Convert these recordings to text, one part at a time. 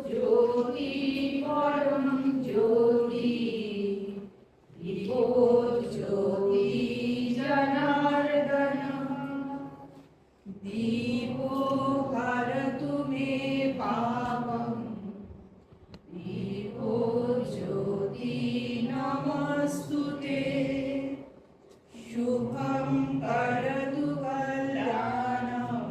জ্যোতি পরম জ্যোতি জ্যোতি জনার্দন দীপো হরতু মে পাপম দীপো জ্যোতি নমস্তুতে শুভং করতু কল্যাণম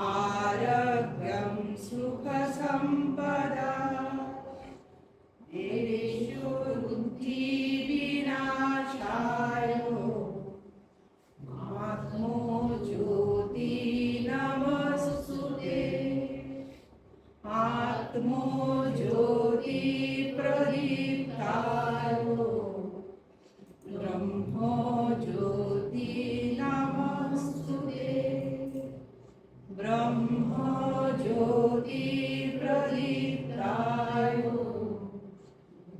आरोग्यं सुख संपदा देवेषु बुद्धि विनाशाय आत्मो ज्योति नमस्तुते आत्मो ज्योति प्रदीप्ताय ब्रह्मो ज्योति नमस्तुते ब्रह्म ज्योति प्रदीप्ताय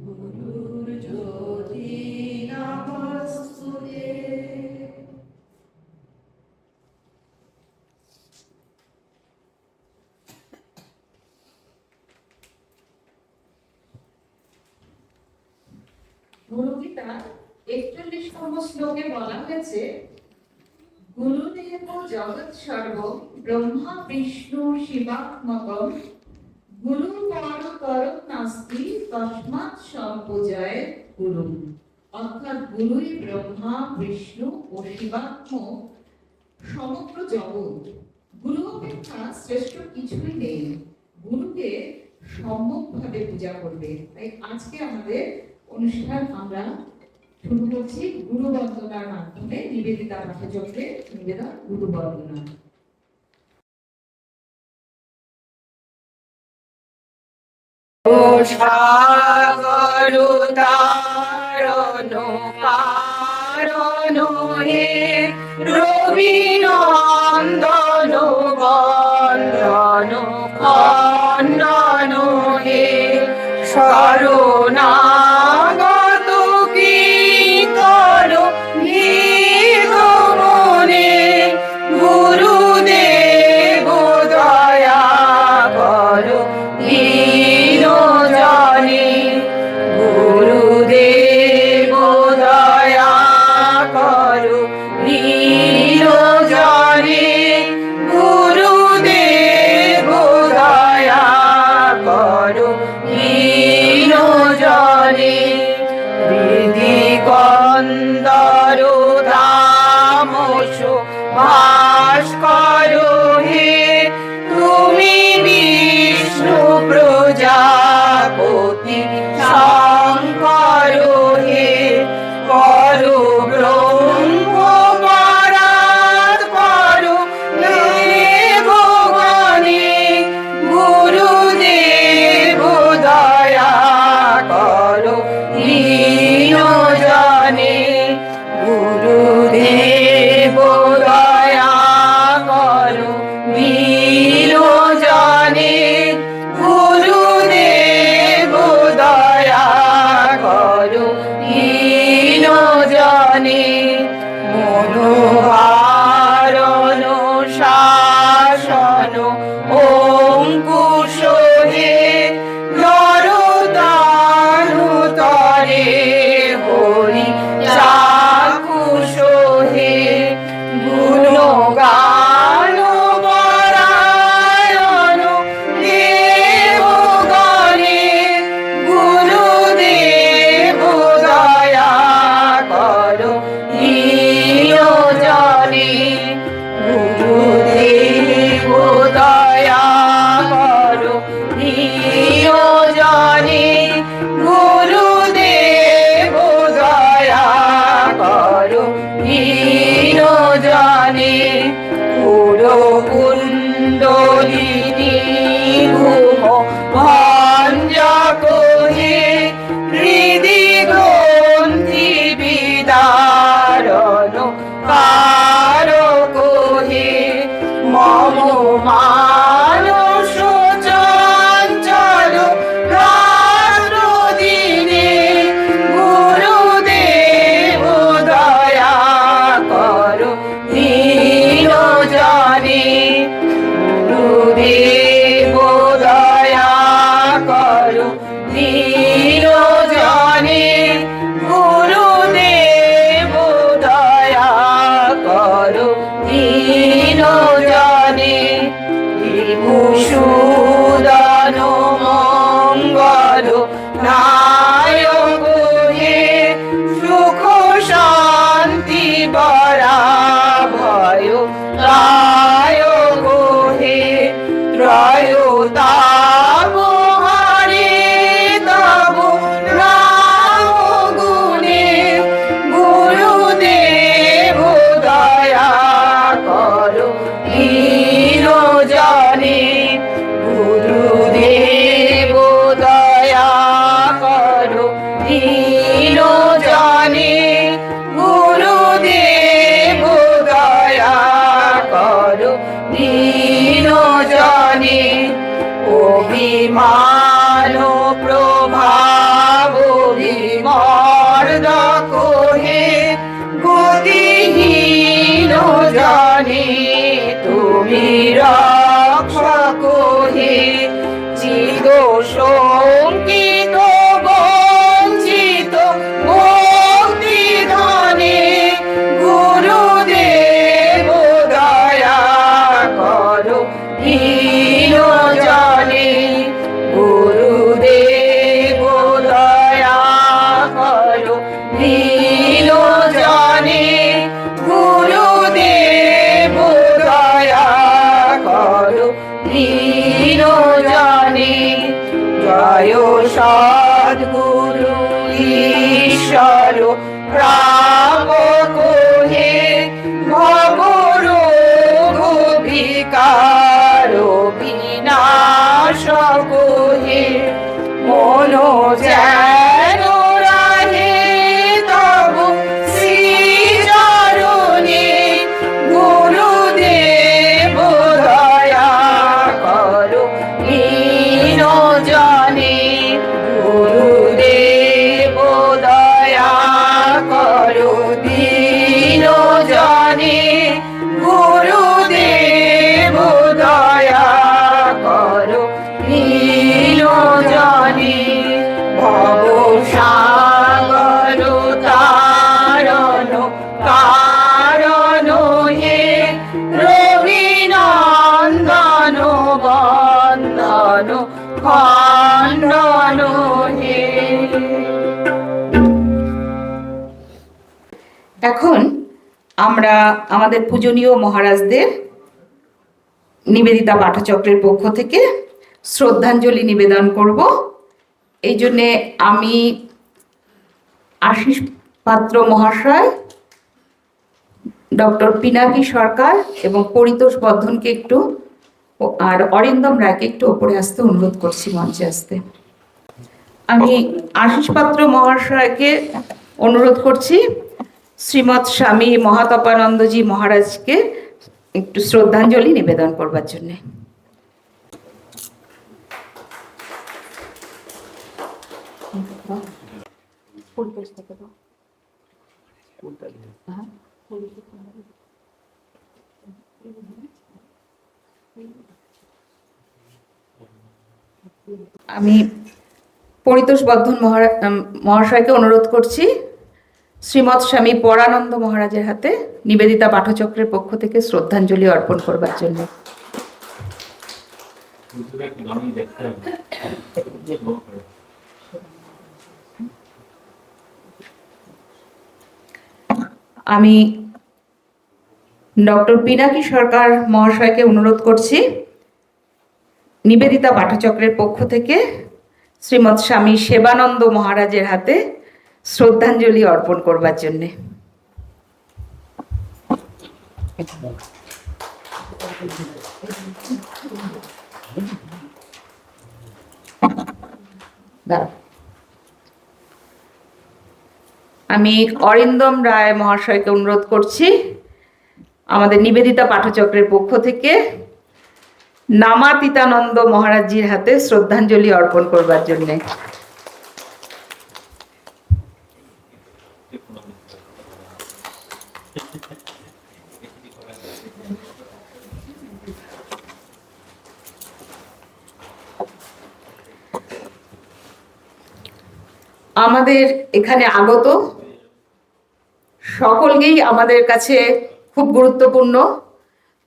गुरुर्ज्योति नमस्तुते। গুরুগীতা ৪১তম শ্লোকে বলা হয়েছে, গুরুদেব জগৎ সর্ব ব্রহ্মা বিষ্ণু শিবাত্মকম গুরু পরতর নাস্তি তস্মাৎ সম্পূজয় গুরু। অর্থাৎ গুরুই ব্রহ্মা বিষ্ণু ও শিবাত্মক সমগ্র জগৎ। গুরু অপেক্ষা শ্রেষ্ঠ কিছুই নেই। গুরুকে সম্যকভাবে পূজা করবে। তাই আজকে আমাদের অনুষ্ঠান আমরা শুরু করছি গুরু বন্দনার মাধ্যমে। নিবেদিতা পাঠচক্রে নিবেদন গুরু বন্দনা। সাগর তারণ কারণ হে রবি নন্দন বন্দন খণ্ডন হে শরণাগত কি করো মনে গুরুদেব দয়া করো জানি গুরুদেব দয়া করো জানি গুরুদেব দয়া করো জানি। দীন জনে গুরুদেব দয়া করো দীন জনে বিভূষুদন মঙ্গল নায়ক হে সুখ শান্তি বরা ভয় দায়ক হে ত্রয়োতাপ হারে তব নাম গুণে গুরুদেব দয়া করো দীন জনে গুরুদেব দয়া করো দীন জনে গুরুদেব দয়া করো দীন জনে অভিমান প্রভাব বিমর্দক হে গতিহীন জনে তুমি রক্ষক হে চির শঙ্কিত বঞ্চিত মুক্তি ধনে গুরুদেব দয়া করো দীন জনে গুরুদেব দয়া করো দীন জনে গুরুদেব দয়া করো দীন জনে জয় সদ্গুরু ঈশ্বর রাম কোহে ভব রোগ বিকার বিনাশ কোহে মনো যেন রাহে তব শ্রী চরণে গুরুদেব দয়া করো দীন জনে গুরুদেব দয়া করো দীন জনে গুরুদেব দয়া করো দীন জনে ভব সাগর তারণ কারণ হে রবিনন্দন বন্দন খণ্ডন হে। এখন আমরা আমাদের পূজনীয় মহারাজদের নিবেদিতা পাঠচক্রের পক্ষ থেকে শ্রদ্ধাঞ্জলি নিবেদন করব। এই জন্যে আমি আশিস পাত্র মহাশয়, ডক্টর পিনাকি সরকার এবং পরিতোষ বর্ধনকে একটু আর অরিন্দম রায়কে একটু ওপরে আসতে অনুরোধ করছি, মঞ্চে আসতে। আমি আশিস পাত্র মহাশয়কে অনুরোধ করছি শ্রীমৎ স্বামী মহাতপানন্দজি মহারাজকে একটু শ্রদ্ধাঞ্জলি নিবেদন করবার জন্য। আমি পরিতোষ বর্ধন মহাশয়কে অনুরোধ করছি শ্রীমৎ স্বামী পরানন্দ মহারাজের হাতে নিবেদিতা পাঠচক্রের পক্ষ থেকে শ্রদ্ধাঞ্জলি অর্পণ করবার জন্য। আমি ডক্টর পিনাকি সরকার মহাশয়কে অনুরোধ করছি নিবেদিতা পাঠচক্রের পক্ষ থেকে শ্রীমৎ স্বামী সেবানন্দ মহারাজের হাতে শ্রদ্ধাঞ্জলি অর্পণ করবার জন্য। আমি অরিন্দম রায় মহাশয়কে অনুরোধ করছি আমাদের নিবেদিতা পাঠচক্রের পক্ষ থেকে নামাতীতানন্দ মহারাজজির হাতে শ্রদ্ধাঞ্জলি অর্পণ করবার জন্য। আমাদের এখানে আগত সকলকেই আমাদের কাছে খুব গুরুত্বপূর্ণ,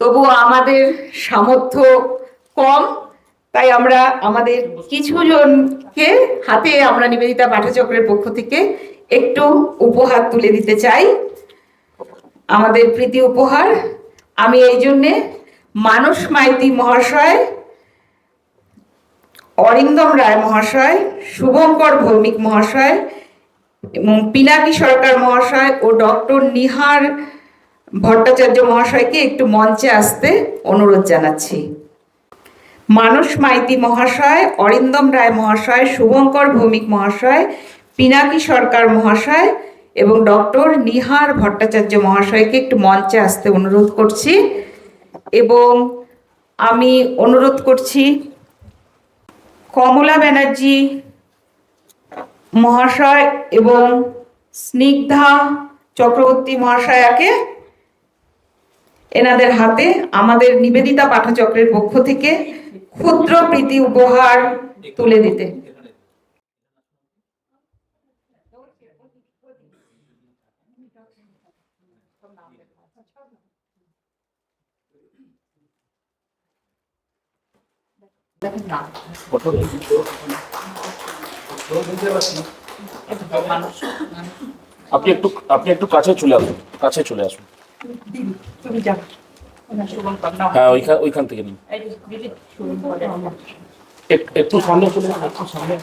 তবুও আমাদের সামর্থ্য কম, তাই আমরা আমাদের কিছু জনকে হাতে আমরা নিবেদিতা পাঠচক্রের পক্ষ থেকে একটু উপহার তুলে দিতে চাই, আমাদের প্রীতি উপহার। আমি এই জন্যে মানস মাইতি মহাশয়, অরিন্দম রায় মহাশয়, শুভঙ্কর ভৌমিক মহাশয় এবং পিনাকি সরকার মহাশয় ও ডক্টর নিহার ভট্টাচার্য মহাশয়কে একটু মঞ্চে আসতে অনুরোধ জানাচ্ছি। মানস মাইতি মহাশয়, অরিন্দম রায় মহাশয়, শুভঙ্কর ভৌমিক মহাশয়, পিনাকি সরকার মহাশয় এবং ডক্টর নিহার ভট্টাচার্য মহাশয়কে একটু মঞ্চে আসতে অনুরোধ করছি। এবং আমি অনুরোধ করছি কমলা ব্যানার্জি মহাশয় এবং স্নিগ্ধা চক্রবর্তী মহাশয়াকে এনাদের হাতে আমাদের নিবেদিতা পাঠচক্রের পক্ষ থেকে ক্ষুদ্র প্রীতি উপহার তুলে দিতে। আপনি একটু কাছে চলে আসুন, কাছে চলে আসুন। হ্যাঁ, ওইখান থেকে নিন, একটু সামনে চলে আসুন, একটু সামনে।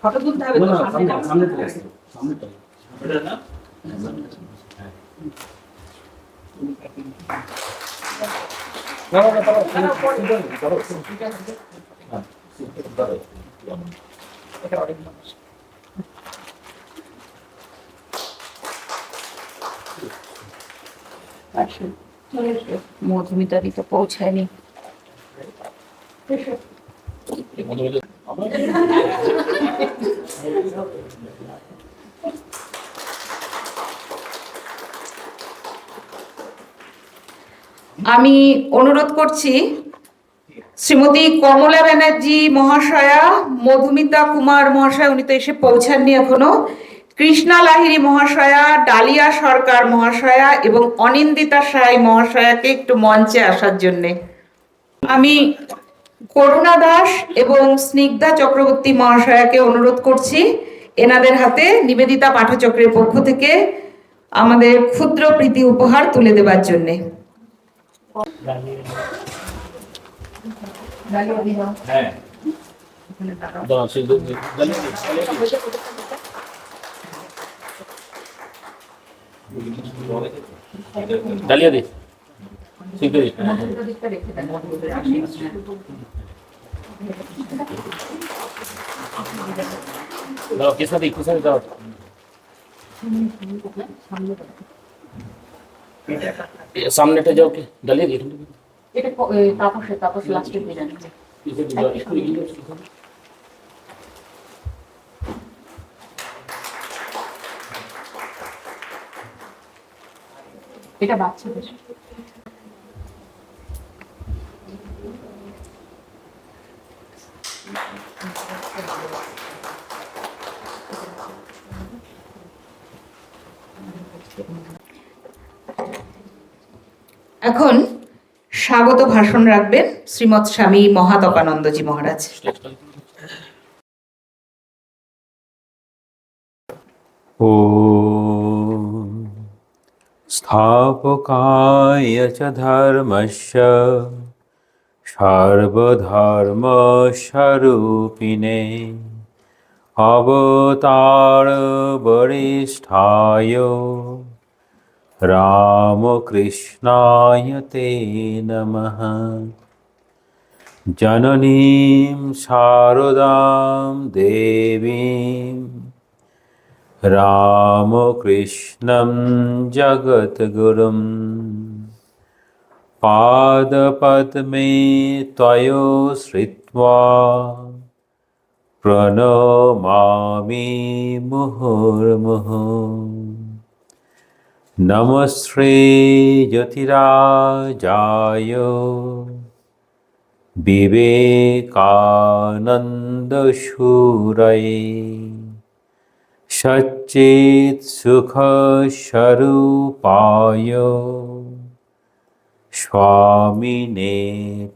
ফটো তুলতে হবে তো, সামনে চলে আসুন, সামনে চলে মধুমিতাদি তো পৌঁছায়নি। আমি অনুরোধ করছি শ্রীমতী কমলা ব্যানার্জি মহাশয়া, মধুমিতা কুমার মহাশয়, উনি তো এসে পৌঁছাননি এখনো, কৃষ্ণা লাহিড়ী মহাশয়া, ডালিয়া সরকার মহাশয়া এবং অনিন্দিতা সাই মহাশয়াকে একটু মঞ্চে আসার জন্যে। আমি করুণা দাস এবং স্নিগ্ধা চক্রবর্তী মহাশয়াকে অনুরোধ করছি এনাদের হাতে নিবেদিতা পাঠচক্রের পক্ষ থেকে আমাদের ক্ষুদ্র প্রীতি উপহার তুলে দেবার জন্যে। হ্যাঁ, ডালিয়া দি দাও। সামনেটা যাও, কি ডালিয়া দি এটা তাপস লাস্টে দিয়ে দেন। এটা বাচ্চাদের। এখন স্বাগত ভাষণ রাখবেন শ্রীমৎ স্বামী মহাতপানন্দজি মহারাজ। ॐ स्थापकाय च धर्मस्य सर्वधर्मस्वरूपिणे अवतारवरिष्ठाय रामकृष्णाय ते नमः। जननीं शारदां देवीं रामकृष्णं जगद्गुरुं पादपद्मे त्वयोश्रित्वा प्रणमामि मुहुर्मुहुः। नमस्ते ज्योतिराजाय विवेकानन्दशूरये सच्चित्सुखस्वरूपाय स्वामिने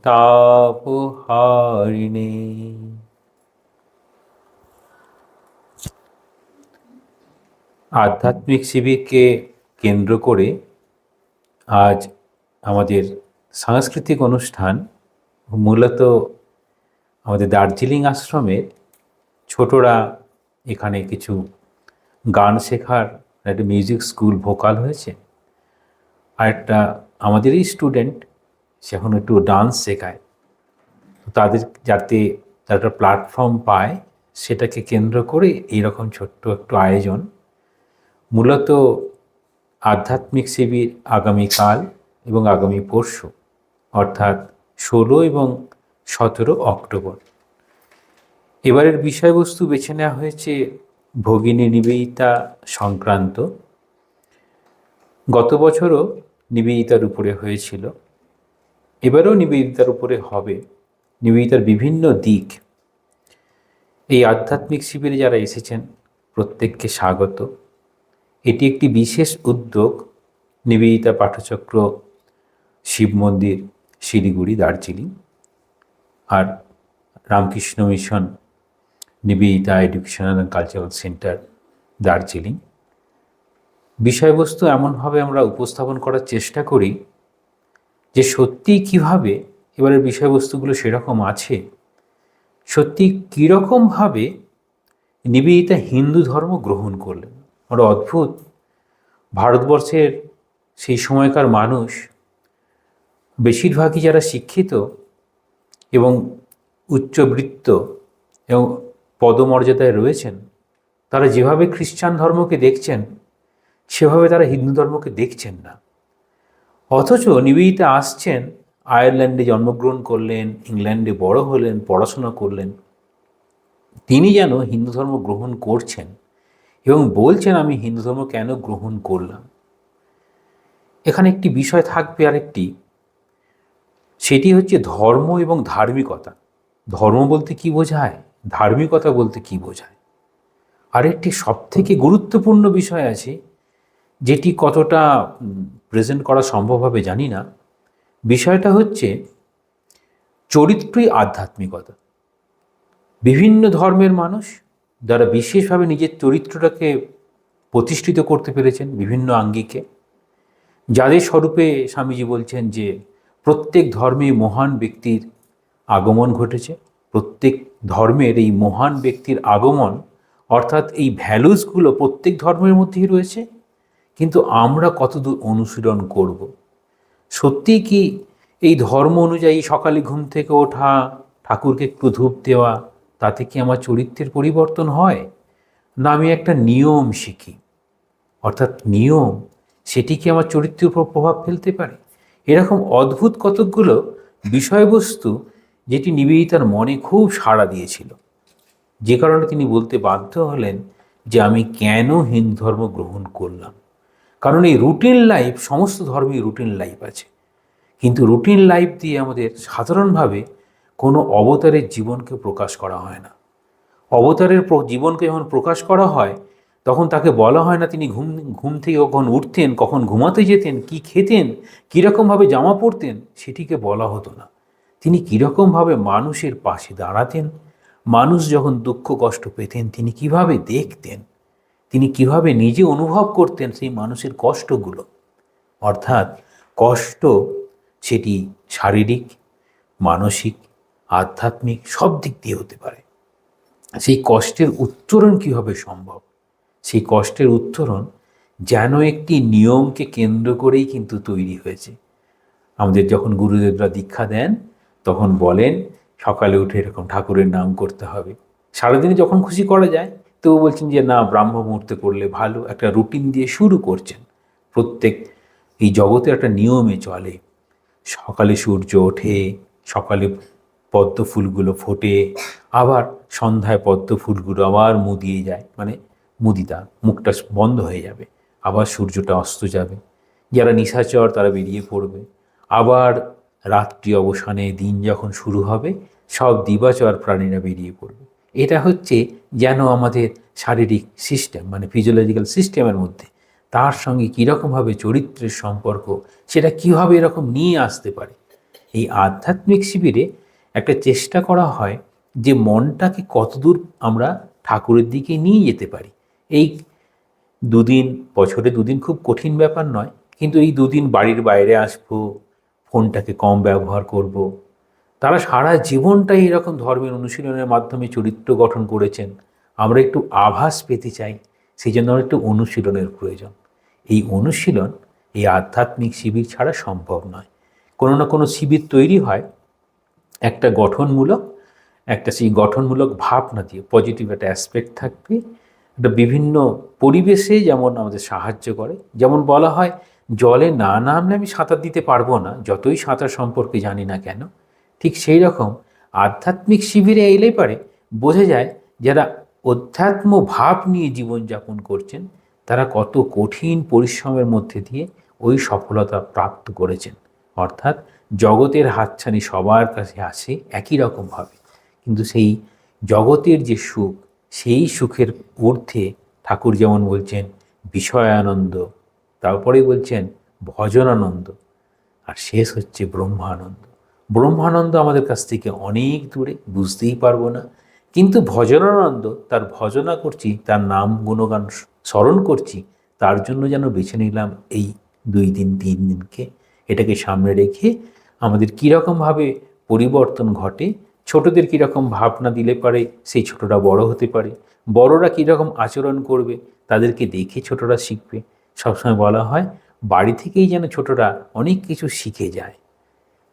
तापहारिणे। আধ্যাত্মিক শিবিরকে কেন্দ্র করে আজ আমাদের সাংস্কৃতিক অনুষ্ঠান মূলত আমাদের দার্জিলিং আশ্রমের ছোটরা এখানে কিছু গান শেখার একটা মিউজিক স্কুল ভোকাল হয়েছে, আর একটা আমাদেরই স্টুডেন্ট সে এখন একটু ডান্স শেখায়। তাদের যাতে তারা একটা প্ল্যাটফর্ম পায় সেটাকে কেন্দ্র করে এইরকম ছোট্ট একটু আয়োজন। মূলত আধ্যাত্মিক শিবির আগামীকাল এবং আগামী পরশু অর্থাৎ 16 এবং 17 অক্টোবর। এবারের বিষয়বস্তু বেছে নেওয়া হয়েছে ভগিনী নিবেদিতা সংক্রান্ত। গত বছরও নিবেদিতার উপরে হয়েছিল, এবারেও নিবেদিতার উপরে হবে। নিবেদিতার বিভিন্ন দিক। এই আধ্যাত্মিক শিবিরে যারা এসেছেন প্রত্যেককে স্বাগত। এটি একটি বিশেষ উদ্যোগ নিবেদিতা পাঠচক্র শিব মন্দির শিলিগুড়ি দার্জিলিং আর Ramakrishna mission Nivedita educational and cultural centre Darjeeling. বিষয়বস্তু এমনভাবে আমরা উপস্থাপন করার চেষ্টা করি যে সত্যি কিভাবে এবারের বিষয়বস্তুগুলো সেরকম আছে, সত্যি কীরকমভাবে নিবেদিতা হিন্দু ধর্ম গ্রহণ করলেন। বড় অদ্ভুত। ভারতবর্ষের সেই সময়কার মানুষ বেশিরভাগই যারা শিক্ষিত এবং উচ্চবৃত্ত এবং পদমর্যাদায় রয়েছেন, তারা যেভাবে খ্রিস্টান ধর্মকে দেখছেন সেভাবে তারা হিন্দু ধর্মকে দেখছেন না। অথচ নিবেদিতা আসছেন, আয়ারল্যান্ডে জন্মগ্রহণ করলেন, ইংল্যান্ডে বড় হলেন, পড়াশোনা করলেন, তিনি যেন হিন্দু ধর্ম গ্রহণ করছেন এবং বলছেন আমি হিন্দু ধর্ম কেন গ্রহণ করলাম। এখানে একটি বিষয় থাকবে আরেকটি, সেটি হচ্ছে ধর্ম এবং ধার্মিকতা। ধর্ম বলতে কি বোঝায়, ধার্মিকতা বলতে কি বোঝায়। আরেকটি সবথেকে গুরুত্বপূর্ণ বিষয় আছে যেটি কতটা প্রেজেন্ট করা সম্ভব হবে জানি না। বিষয়টা হচ্ছে চরিত্রই আধ্যাত্মিকতা। বিভিন্ন ধর্মের মানুষ যারা বিশেষভাবে নিজের চরিত্রটাকে প্রতিষ্ঠিত করতে পেরেছেন বিভিন্ন আঙ্গিকে, যাদের স্বরূপে স্বামীজি বলছেন যে প্রত্যেক ধর্মে মহান ব্যক্তির আগমন ঘটেছে। প্রত্যেক ধর্মের এই মহান ব্যক্তির আগমন অর্থাৎ এই ভ্যালুসগুলো প্রত্যেক ধর্মের মধ্যেই রয়েছে, কিন্তু আমরা কতদূর অনুশীলন করব। সত্যি কি এই ধর্ম অনুযায়ী সকালে ঘুম থেকে ওঠা, ঠাকুরকে একটু ধূপ দেওয়া, তাতে কি আমার চরিত্রের পরিবর্তন হয়? না আমি একটা নিয়ম শিখি, অর্থাৎ নিয়ম সেটি কি আমার চরিত্রের উপর প্রভাব ফেলতে পারে? এরকম অদ্ভুত কতকগুলো বিষয়বস্তু যেটি নিবেদিতার মনে খুব সাড়া দিয়েছিল, যে কারণে তিনি বলতে বাধ্য হলেন যে আমি কেন হিন্দু ধর্ম গ্রহণ করলাম। কারণ এই রুটিন লাইফ, সমস্ত ধর্মেই রুটিন লাইফ আছে, কিন্তু রুটিন লাইফ দিয়ে আমাদের সাধারণভাবে কোনো অবতারের জীবনকে প্রকাশ করা হয় না। অবতারের জীবনকে যখন প্রকাশ করা হয় তখন তাকে বলা হয় না তিনি ঘুম থেকে কখন উঠতেন, কখন ঘুমাতে যেতেন, কি খেতেন, কীরকমভাবে জামা পরতেন, সেটিকে বলা হতো না। তিনি কীরকমভাবে মানুষের পাশে দাঁড়াতেন, মানুষ যখন দুঃখ কষ্ট পেতেন তিনি কিভাবে দেখতেন, তিনি কিভাবে নিজে অনুভব করতেন সেই মানুষের কষ্টগুলো। অর্থাৎ কষ্ট সেটি শারীরিক, মানসিক, আধ্যাত্মিক সব দিক দিয়ে হতে পারে। সেই কষ্টের উত্তরণ কীভাবে সম্ভব, সেই কষ্টের উত্তরণ যেন একটি নিয়মকে কেন্দ্র করেই কিন্তু তৈরি হয়েছে। আমাদের যখন গুরুদেবরা দীক্ষা দেন তখন বলেন সকালে উঠে এরকম ঠাকুরের নাম করতে হবে। সারাদিনে যখন খুশি করা যায়, তবু বলছেন যে না ব্রাহ্ম মুহূর্তে করলে ভালো। একটা রুটিন দিয়ে শুরু করছেন। প্রত্যেক এই জগতে একটা নিয়মে চলে। সকালে সূর্য ওঠে, সকালে পদ্ম ফুলগুলো ফোটে, আবার সন্ধ্যায় পদ্ম ফুলগুলো আবার মুদিয়ে যায়, মানে মুদিতা মুখটা বন্ধ হয়ে যাবে, আবার সূর্যটা অস্ত যাবে। যারা নিশাচর তারা বেরিয়ে পড়বে, আবার রাত্রি অবসানে দিন যখন শুরু হবে সব দিবাচর প্রাণীরা বেরিয়ে পড়বে। এটা হচ্ছে যেন আমাদের শারীরিক সিস্টেম, মানে ফিজিওলজিক্যাল সিস্টেমের মধ্যে তার সঙ্গে কীরকমভাবে চরিত্রের সম্পর্ক, সেটা কীভাবে এরকম নিয়ে আসতে পারে। এই আধ্যাত্মিক শিবিরে একটা চেষ্টা করা হয় যে মনটাকে কতদূর আমরা ঠাকুরের দিকে নিয়ে যেতে পারি। এই দুদিন, বছরে দুদিন খুব কঠিন ব্যাপার নয়, কিন্তু এই দুদিন বাড়ির বাইরে আসবো, ফোনটাকে কম ব্যবহার করব। তারা সারা জীবনটাই এরকম ধর্মের অনুশীলনের মাধ্যমে চরিত্র গঠন করেছেন। আমরা একটু আভাস পেতে চাই, সেই জন্য একটু অনুশীলনের প্রয়োজন। এই অনুশীলন এই আধ্যাত্মিক শিবির ছাড়া সম্ভব নয়। কোনো না কোনো শিবির তৈরি হয় একটা গঠনমূলক, একটা সেই গঠনমূলক ভাবনা দিয়ে, পজিটিভ একটা অ্যাসপেক্ট থাকবে, একটা বিভিন্ন পরিবেশে যেমন আমাদের সাহায্য করে। যেমন বলা হয় জলে না নামলে আমি সাঁতার দিতে পারবো না, যতই সাঁতার সম্পর্কে জানি না কেন। ঠিক সেই রকম আধ্যাত্মিক শিবিরে এলেই পারে বোঝা যায় যারা অধ্যাত্ম ভাব নিয়ে জীবনযাপন করছেন তারা কত কঠিন পরিশ্রমের মধ্যে দিয়ে ওই সফলতা প্রাপ্ত করেছেন। অর্থাৎ জগতের হাতছানি সবার কাছে আসে একই রকমভাবে, কিন্তু সেই জগতের যে সুখ, সেই সুখের ঊর্ধ্বে ঠাকুর যেমন বলছেন বিষয়ানন্দ, তারপরেই বলছেন ভজনানন্দ, আর শেষ হচ্ছে ব্রহ্মানন্দ। ব্রহ্মানন্দ আমাদের কাছ থেকে অনেক দূরে, বুঝতেই পারবো না, কিন্তু ভজনানন্দ, তার ভজনা করছি, তার নাম গুণগান স্মরণ করছি, তার জন্য যেন বেছে নিলাম এই 2 দিন 3 দিনকে। এটাকে সামনে রেখে আমাদের কীরকমভাবে পরিবর্তন ঘটে, ছোটদের কীরকম ভাবনা দিলে পারে সেই ছোটরা বড় হতে পারে, বড়রা কীরকম আচরণ করবে তাদেরকে দেখে ছোটরা শিখবে। সবসময় বলা হয় বাড়ি থেকেই যেন ছোটরা অনেক কিছু শিখে যায়,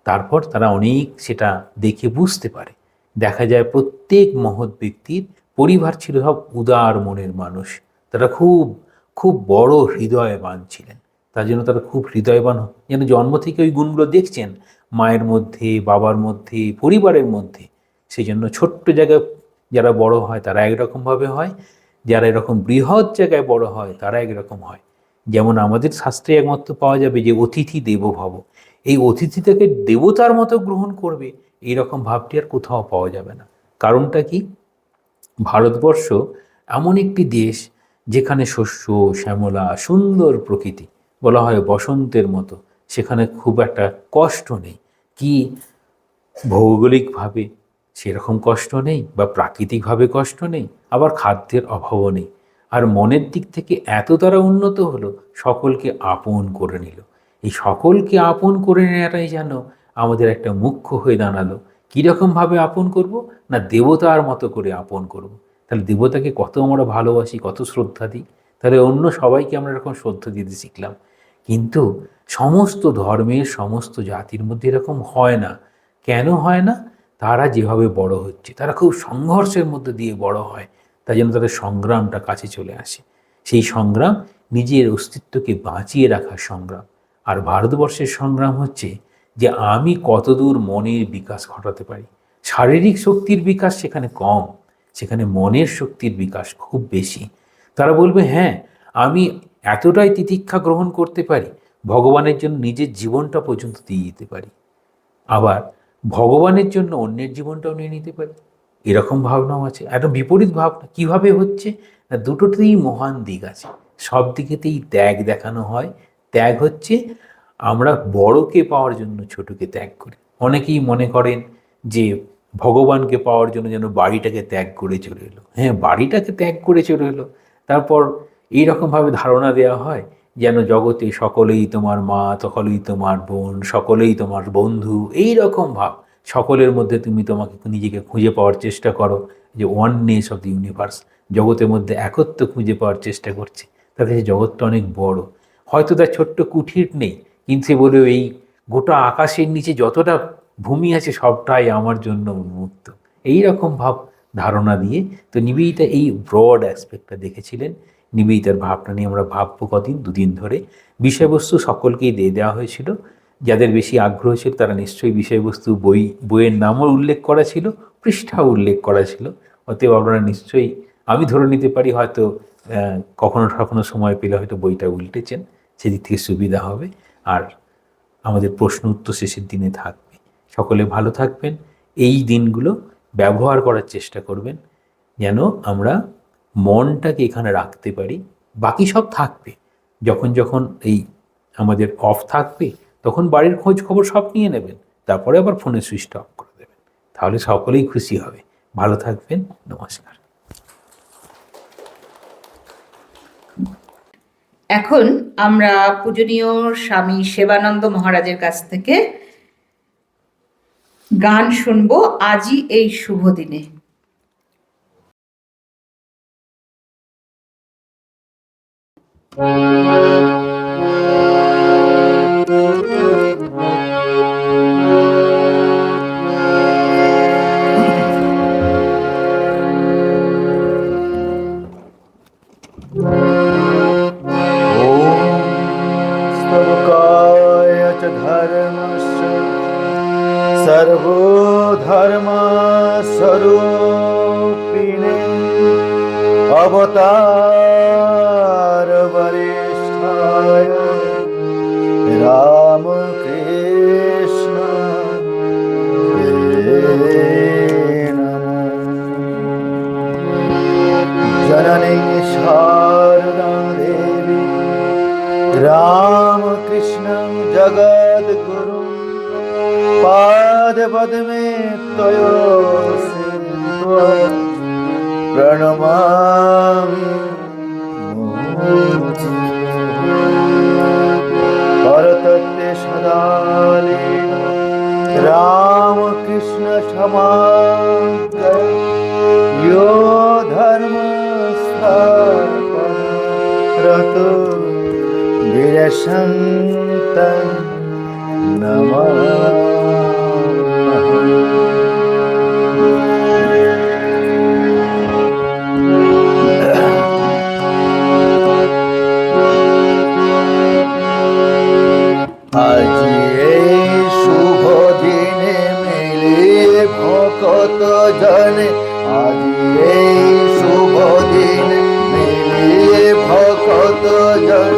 তারপর তারা অনেক সেটা দেখে বুঝতে পারে। দেখা যায় প্রত্যেক মহৎ ব্যক্তির পরিবার ছিল সব উদার মনের মানুষ, তারা খুব খুব বড় হৃদয়বান ছিলেন। তার জন্য তারা খুব হৃদয়বান, যেন জন্ম থেকে ওই গুণগুলো দেখছেন মায়ের মধ্যে, বাবার মধ্যে, পরিবারের মধ্যে। সেই জন্য ছোট্ট জায়গায় যারা বড় হয় তারা একরকমভাবে হয়, যারা এরকম বৃহৎ জায়গায় বড় হয় তারা একরকম হয়। যেমন আমাদের শাস্ত্রে একমাত্র পাওয়া যাবে যে অতিথি দেবো ভব, এই অতিথিটাকে দেবতার মতো গ্রহণ করবে, এইরকম ভাবটি আর কোথাও পাওয়া যাবে না। কারণটা কি? ভারতবর্ষ এমন একটি দেশ যেখানে শস্য শ্যামলা সুন্দর প্রকৃতি, বলা হয় বসন্তের মতো, সেখানে খুব একটা কষ্ট নেই। কি ভৌগোলিকভাবে সেরকম কষ্ট নেই, বা প্রাকৃতিকভাবে কষ্ট নেই, আবার খাদ্যের অভাবও নেই। আর মনের দিক থেকে এত তারা উন্নত হলো, সকলকে আপন করে নিল। এই সকলকে আপন করে নেওয়াটাই যেন আমাদের একটা মুখ্য হয়ে দাঁড়ালো। কীরকমভাবে আপন করব না, দেবতার মতো করে আপন করব। তাহলে দেবতাকে কত আমরা ভালোবাসি, কত শ্রদ্ধা দিই, তাহলে অন্য সবাইকে আমরা এরকম শ্রদ্ধা দিতে শিখলাম। কিন্তু সমস্ত ধর্মের সমস্ত জাতির মধ্যে এরকম হয় না। কেন হয় না? তারা যেভাবে বড় হচ্ছে, তারা খুব সংঘর্ষের মধ্যে দিয়ে বড় হয়, তাই জন্য তাদের সংগ্রামটা কাছে চলে আসে। সেই সংগ্রাম নিজের অস্তিত্বকে বাঁচিয়ে রাখার সংগ্রাম। আর ভারতবর্ষের সংগ্রাম হচ্ছে যে আমি কতদূর মনের বিকাশ ঘটাতে পারি। শারীরিক শক্তির বিকাশ সেখানে কম, সেখানে মনের শক্তির বিকাশ খুব বেশি। তারা বলবে হ্যাঁ আমি এতটাই তিতিক্ষা গ্রহণ করতে পারি, ভগবানের জন্য নিজের জীবনটা পর্যন্ত দিয়ে দিতে পারি, আবার ভগবানের জন্য অন্যের জীবনটাও নিয়ে নিতে পারি। এরকম ভাবনাও আছে। একটা বিপরীত ভাবনা কীভাবে হচ্ছে না, দুটোতেই মহান দিক আছে, সব দিকেতেই ত্যাগ দেখানো হয়। ত্যাগ হচ্ছে আমরা বড়কে পাওয়ার জন্য ছোটকে ত্যাগ করি। অনেকেই মনে করেন যে ভগবানকে পাওয়ার জন্য যেন বাড়িটাকে ত্যাগ করে চলে এলো। হ্যাঁ, বাড়িটাকে ত্যাগ করে চলে এলো, তারপর এইরকমভাবে ধারণা দেওয়া হয় যেন জগতে সকলেই তোমার মা, সকলেই তোমার বোন, সকলেই তোমার বন্ধু, এই রকম ভাব। সকলের মধ্যে তুমি তোমাকে নিজেকে খুঁজে পাওয়ার চেষ্টা করো, যে ওয়াননেস অফ দি ইউনিভার্স, জগতের মধ্যে একত্ব খুঁজে পাওয়ার চেষ্টা করছে। তাতে সেই জগৎটা অনেক বড়, হয়তো তার ছোট্ট কুঠির নেই, কিন্তু সে বলে এই গোটা আকাশের নিচে যতটা ভূমি আছে সবটাই আমার জন্য উন্মুক্ত। এই রকম ভাব ধারণা দিয়ে তো নিবেদিতা এই ব্রড অ্যাসপেক্টটা দেখেছিলেন। নিবেদিতার ভাবনা নিয়ে আমরা ভাববো কদিন, 2 দিন ধরে। বিষয়বস্তু সকলকেই দিয়ে দেওয়া হয়েছিল, যাদের বেশি আগ্রহ ছিল তারা নিশ্চয়ই বিষয়বস্তু বইয়ের নামও উল্লেখ করা ছিল, পৃষ্ঠাও উল্লেখ করা ছিল। অতএব আপনারা নিশ্চয়ই, আমি ধরে নিতে পারি হয়তো কখনো কখনো সময় পেলে হয়তো বইটা উল্টেছেন, সেদিক থেকে সুবিধা হবে। আর আমাদের প্রশ্ন উত্তর শেষের দিনে থাকবে। সকলে ভালো থাকবেন, এই দিনগুলো ব্যবহার করার চেষ্টা করবেন যেন আমরা মনটাকে এখানে রাখতে পারি। বাকি সব থাকবে, যখন যখন এই আমাদের অফ থাকবে তখন বাড়ির খোঁজ খবর সব নিয়ে নেবেন, তারপরে আবার ফোনে সুইচ অফ করে দেবেন, তাহলে সকলেই খুশি হবে। ভালো থাকবেন, নমস্কার। এখন আমরা পূজনীয় স্বামী সেবানন্দ মহারাজের কাছ থেকে গান শুনবো, আজই এই শুভ দিনে। स्तवकाय च धर्मस्य सर्वधर्मस्वरूपिणे अवतार वरिष्ठाय रामकृष्ण जननी शारदा देवी रामकृष्णं जगद्गुरुं पादपद्मे तयो प्रणमामि परतत्ते सदालीन रामकृष्ण क्षमागय यो धर्मस्थापनरतो विरशन्तं नमः। আজি এই শুভ দিনে মিলে ভকত জনে, আজি এই শুভ দিনে মিলে ভকত জন,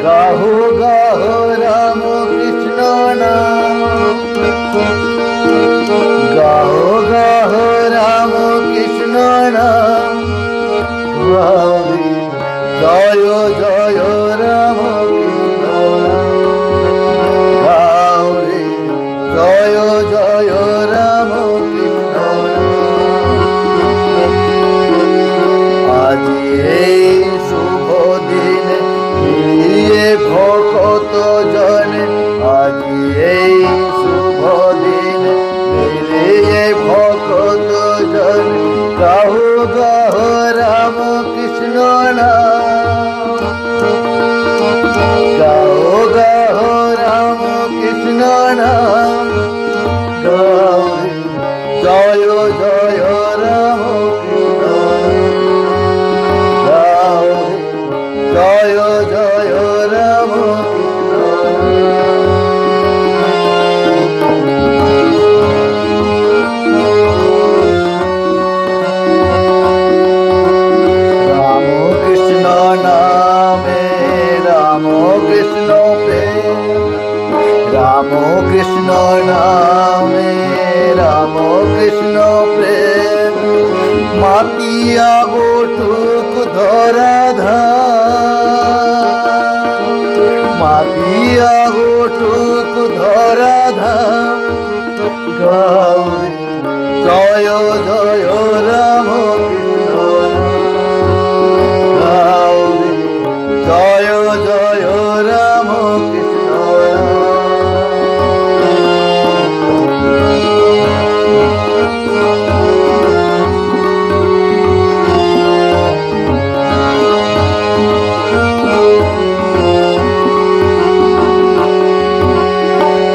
গাহো গাহো রাম কৃষ্ণ নাম, গাহো গাহো রাম কৃষ্ণ নাম, জয় জয় রাম কৃষ্ণ নাম, জয় জয় রাম কৃষ্ণ নাম। আজি এই শুভ দিনে মিলিয়ে ভকত জনে, আজি এই শুভ দিনে মিলিয়ে ভকত জনে, গাহো গাহো রাম কৃষ্ণ নাম, গাহো গাহো রাম কৃষ্ণ নাম, জয় জয় রাম কৃষ্ণ নাম, জয় জয় রাম কৃষ্ণ রাম কৃষ্ণ নামে রাম কৃষ্ণ প্রেম, রাম কৃষ্ণ নামে রাম কৃষ্ণ প্রেম, মাতিয়া গোটুক ধরা ধাম, মাতিয়া গোটুক ধরা ধাম, গৌরী জয় জয় রাম কৃষ্ণ নাম, গৌরী জয় জয় রাম কৃষ্ণ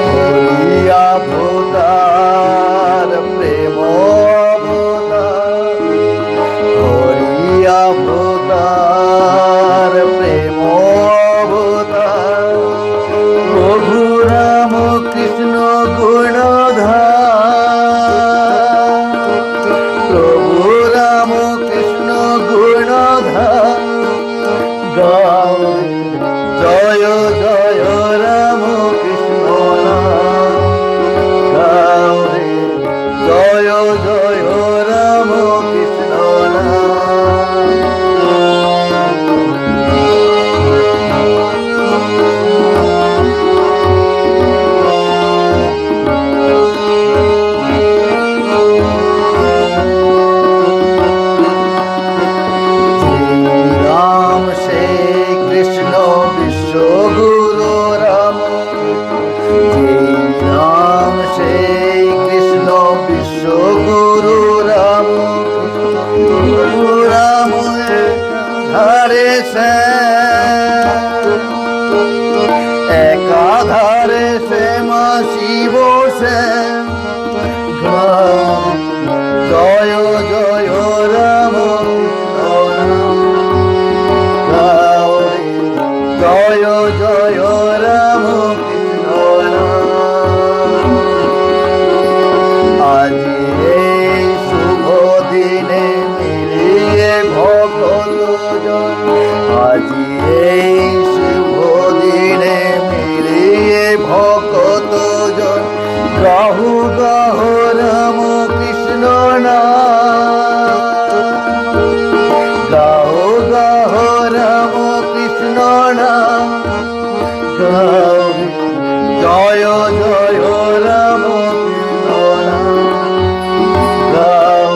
হরিয়া ভোদার প্রেম অবতার, প্রভু রাম কৃষ্ণ গুণধাম গাও জয় জয় রাম কৃষ্ণ নাম গাও রে জয় জয় রাম কৃষ্ণ রাম সে কৃষ্ণ বিশ্ব গুরু রাম রাম সে কৃষ্ণ বিশ্ব গুরু রাম রাম ধারে সে একাধারে সে মা শিব সে জয় জয় রাম জয় জয় রাম কৃষ্ণ আজ এই শুভ দিনে মিলিয়ে ভগত জন আজ এই শুভ দিনে মিলিয়ে ভগত জন গাহু গাহু রাম কৃষ্ণ নাম গাও গাও রাম কৃষ্ণ নাম গাও জয় জয় রাম কৃষ্ণ নাম গাও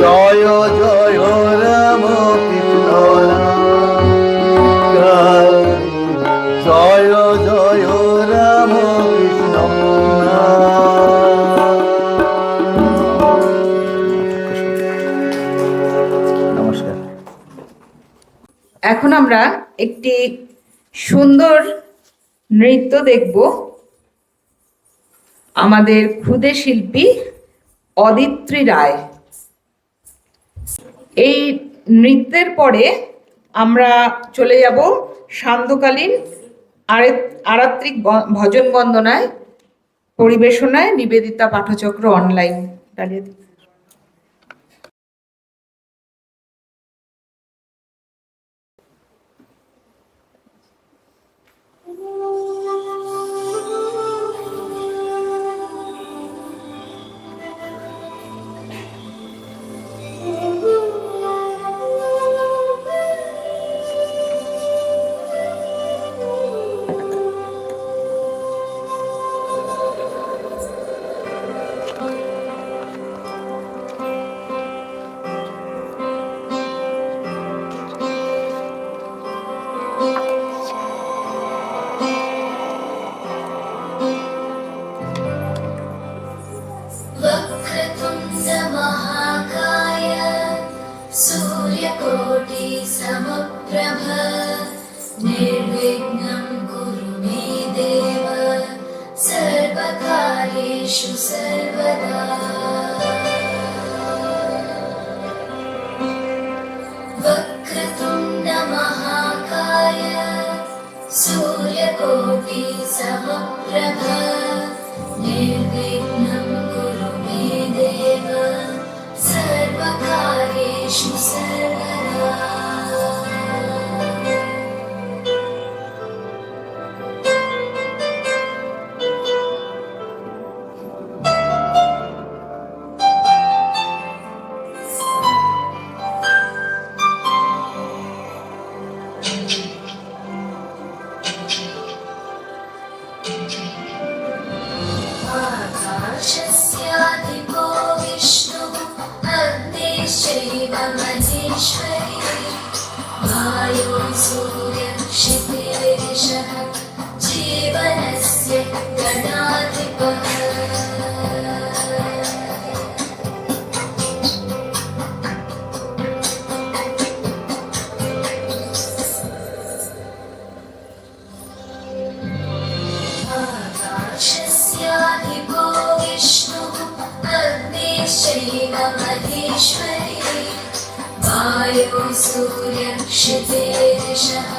জয় জয় রাম কৃষ্ণ নাম গাও জয় জয় রাম কৃষ্ণ নমস্কার। এখন আমরা একটি সুন্দর নৃত্য দেখব আমাদের ক্ষুদে শিল্পী অদিত্রী রায়। এই নৃত্যের পরে আমরা চলে যাব সান্ধ্যকালীন আরাত্রিক ভজন বন্দনায়, পরিবেশনায় নিবেদিতা পাঠচক্র অনলাইন। দাঁড়িয়ে দিই। वक्रतुण्ड महाकाय सूर्यकोटि समप्रभ निर्विघ्नं कुरु मे देव सर्वकार्येषु सर्वदा वक्रतुण्ड महाकाय सूर्यकोटि समप्रभ निर्विघ्नं कुरु मे देव सर्वकार्येषु सर्वदा आकाशस्याधिपो विष्णुः अग्निश्चैव महेश्वरी वायो सूर्यः क्षितिर्षः जीवनस्य गणाधिपः आकाशस्याधिपो विष्णुः अग्निश्चैव महेश्वरी वायो सूर्यः क्षितिर्षः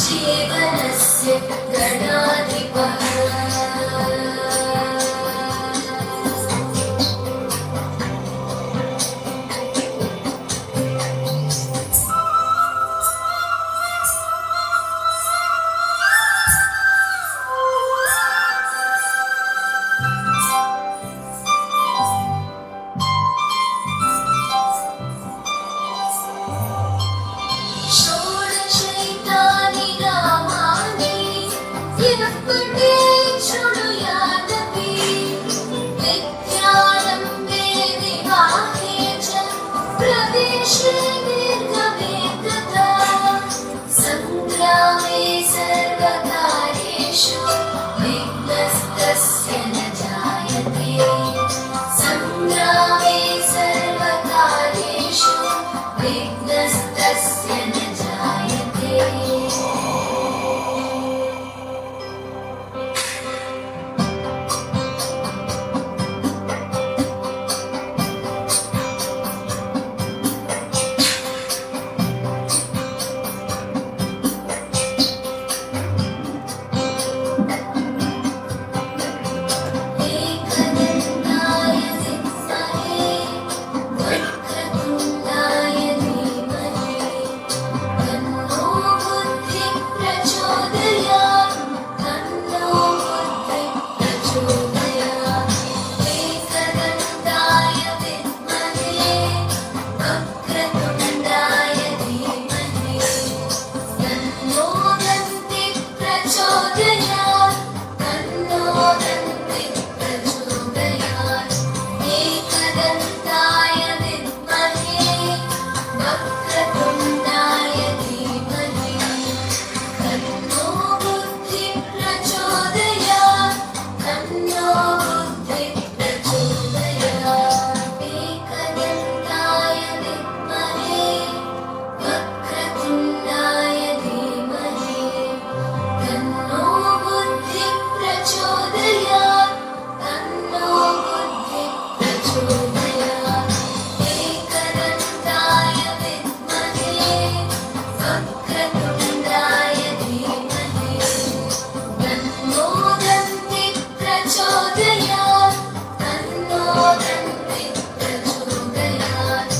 जीवनस्य गणाधिपः दीर्घवेदता सङ्ग्रामे सर्वकार्येषु विघ्नस्तस्य न जायते सङ्ग्रामे सर्वकार्येषु विघ्नस्तस्य न जायते एकदन्ताय विद्महे वक्रतुण्डाय धीमहि तन्नो बुद्धिः प्रचोदयात् तन्नो बुद्धिः प्रचोदयात् एकदन्ताय विद्महे वक्रतुण्डाय धीमहि तन्नो दन्तिः प्रचोदयात् तन्नो दन्तिः प्रचोदयात् एकदन्ताय विद्महे वक्रतुण्डाय धीमहि तन्नो बुद्धिः प्रचोदयात् तन्नो बुद्धिः प्रचोदयात् एकदन्ताय विद्महे वक्रतुण्डाय धीमहि तन्नो बुद्धिः प्रचोदयात् तन्नो बुद्धिः प्रचोदयात् एकदन्ताय विद्महे वक्रतुण्डाय धीमहि तन्नो दन्तिः प्रचोदयात् तन्नो दन्तिः प्रचोदयात्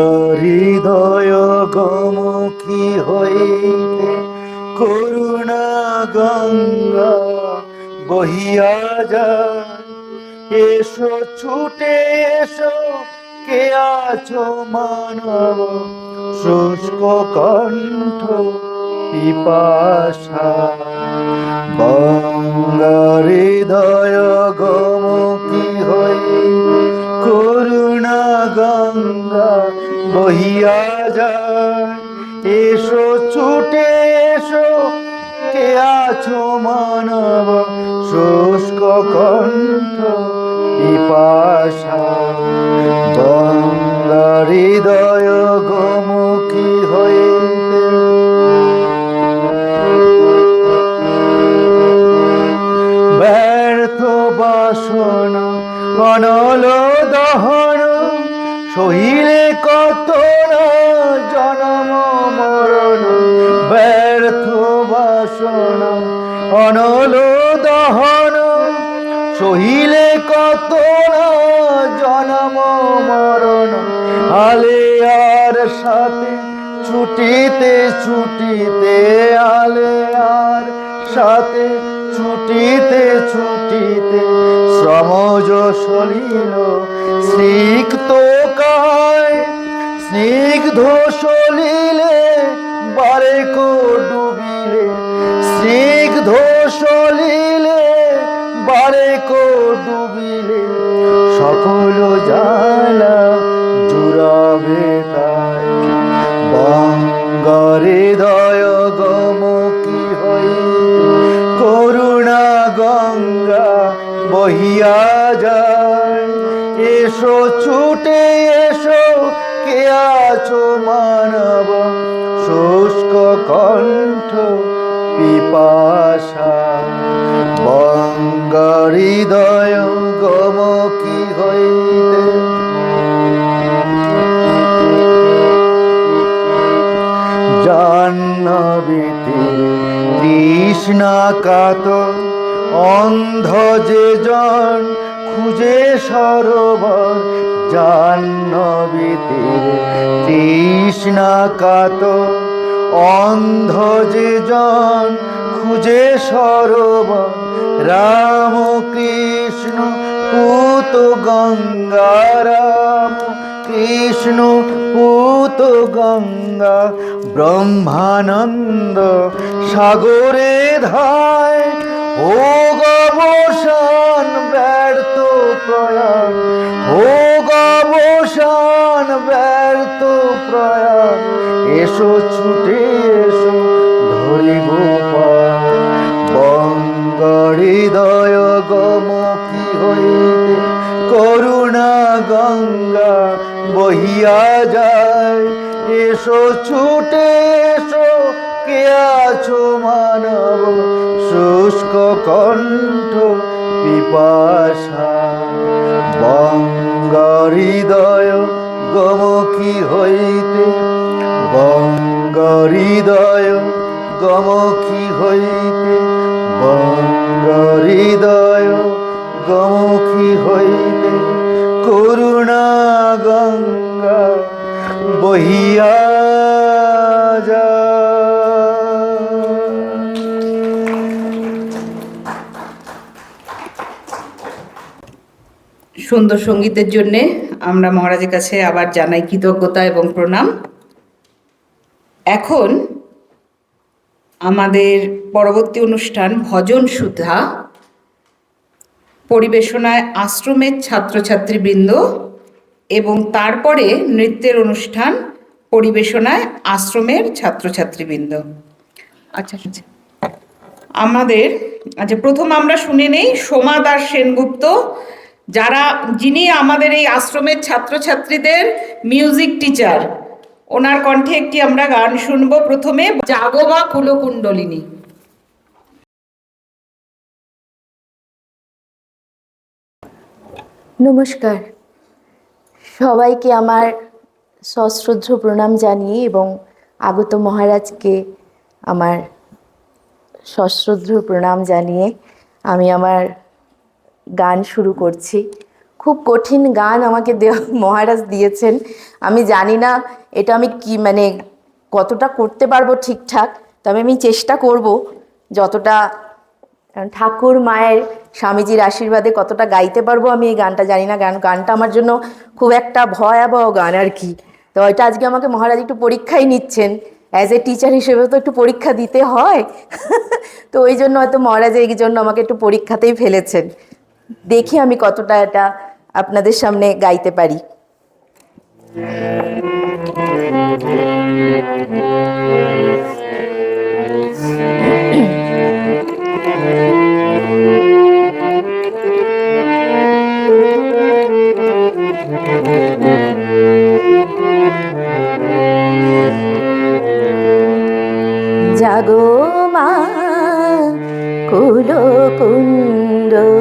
গঙ্গাহৃদয় গমুখী হইতে করুণা গঙ্গা বহিয়া যায়। এসো ছুটে এসো, কে আছো মানব শুষ্ক কণ্ঠ পিপাসা। গঙ্গাহৃদয় গমুখী হইতে করুণা গঙ্গা বহিয়া যায়। এসো ছুটে এসো, কে আছো মানব শুষ্ক কণ্ঠ পিপাসা। গঙ্গাহৃদয় গমুখী হইতে ব্যর্থ বাসনা অনল দহন সহিলে কত না জনম মরণ। ব্যর্থ বাসনা অনল দহন সহিলে কত না জনম মরণ। আলেয়ার সাথে ছুটিতে ছুটিতে, আলেয়ার সাথে ছুটিতে ছুটিতে শ্রমজ সলিল স্নিগ্ধ কায়। স্নিগ্ধ সলিলে বারেক ডুবিলে, স্নিগ্ধ সলিলে বারেক ডুবিলে সকল জালা জুড়াবে তাই। গঙ্গাহৃদয় গমুখী হইতে করুণা গঙ্গা বহিয়া যায়। এসো ছুটে এসো, কে আছো মানব শুষ্ক কণ্ঠ পিপাসা। গঙ্গাহৃদয় গমুখী হইতে জাহ্নবীতে তৃষ্ণা কাতর অন্ধ যে জন খুঁজে সরোবর। জাহ্নবীতে তৃষ্ণা কাতর অন্ধ যে জন খুঁজে সরোবর। রাম কৃষ্ণ পুত গঙ্গা, রাম কৃষ্ণ পুত গঙ্গা ব্রহ্মানন্দ সাগরে ধায়। ও গবসান ব্যর্থ প্রয়াণ, ও গবসান ব্যর্থ প্রয়াণ। এসো ছুটে এসো ধরি গোপাল। গঙ্গাহৃদয় গমুখী হইতে করুণা গঙ্গা বহিয়া যায়। এসো ছুটে এসো, কে আছো মানব শুষ্ক কণ্ঠ পিপাসা। গঙ্গাহৃদয় গমুখী হইতে, গঙ্গাহৃদয় গমুখী হইতে, গঙ্গাহৃদয় গমুখী হইতে করুণা গঙ্গা বহিয়া যায়। সুন্দর সঙ্গীতের জন্যে আমরা মহারাজের কাছে আবার জানাই কৃতজ্ঞতা এবং প্রণাম। এখন আমাদের পরবর্তী অনুষ্ঠান ভজন সুধা, পরিবেশনায় আশ্রমের ছাত্রছাত্রীবৃন্দ, এবং তারপরে নৃত্যের অনুষ্ঠান পরিবেশনায় আশ্রমের ছাত্রছাত্রীবৃন্দ। আচ্ছা আচ্ছা, আমাদের প্রথম আমরা শুনে নেই সোমা দাস সেনগুপ্ত, যিনি আমাদের এই আশ্রমের ছাত্রছাত্রীদের মিউজিক টিচার। ওনার কণ্ঠে একটি আমরা গান শুনবো। প্রথমে জাগো মা কুলকুণ্ডলিনী। নমস্কার, সবাইকে আমার সশ্রদ্ধ প্রণাম জানিয়ে এবং আগত মহারাজকে আমার সশ্রদ্ধ প্রণাম জানিয়ে আমি আমার গান শুরু করছি। খুব কঠিন গান আমাকে মহারাজ দিয়েছেন। আমি জানি না এটা আমি কি মানে কতটা করতে পারবো ঠিকঠাক, তবে আমি চেষ্টা করব যতটা। ঠাকুর মায়ের স্বামীজির আশীর্বাদে কতটা গাইতে পারবো আমি এই গানটা জানি না। গানটা আমার জন্য খুব একটা ভয়াবহ গান আর কি। তো ওইটা আজকে আমাকে মহারাজ একটু পরীক্ষাই নিচ্ছেন, অ্যাজ এ টিচার হিসেবে তো একটু পরীক্ষা দিতে হয়। তো ওই জন্য হয়তো মহারাজ এই জন্য আমাকে একটু পরীক্ষাতেই ফেলেছেন। দেখি আমি কতটা এটা আপনাদের সামনে গাইতে পারি। জাগো মা কুলো কুণ্ডলিনী,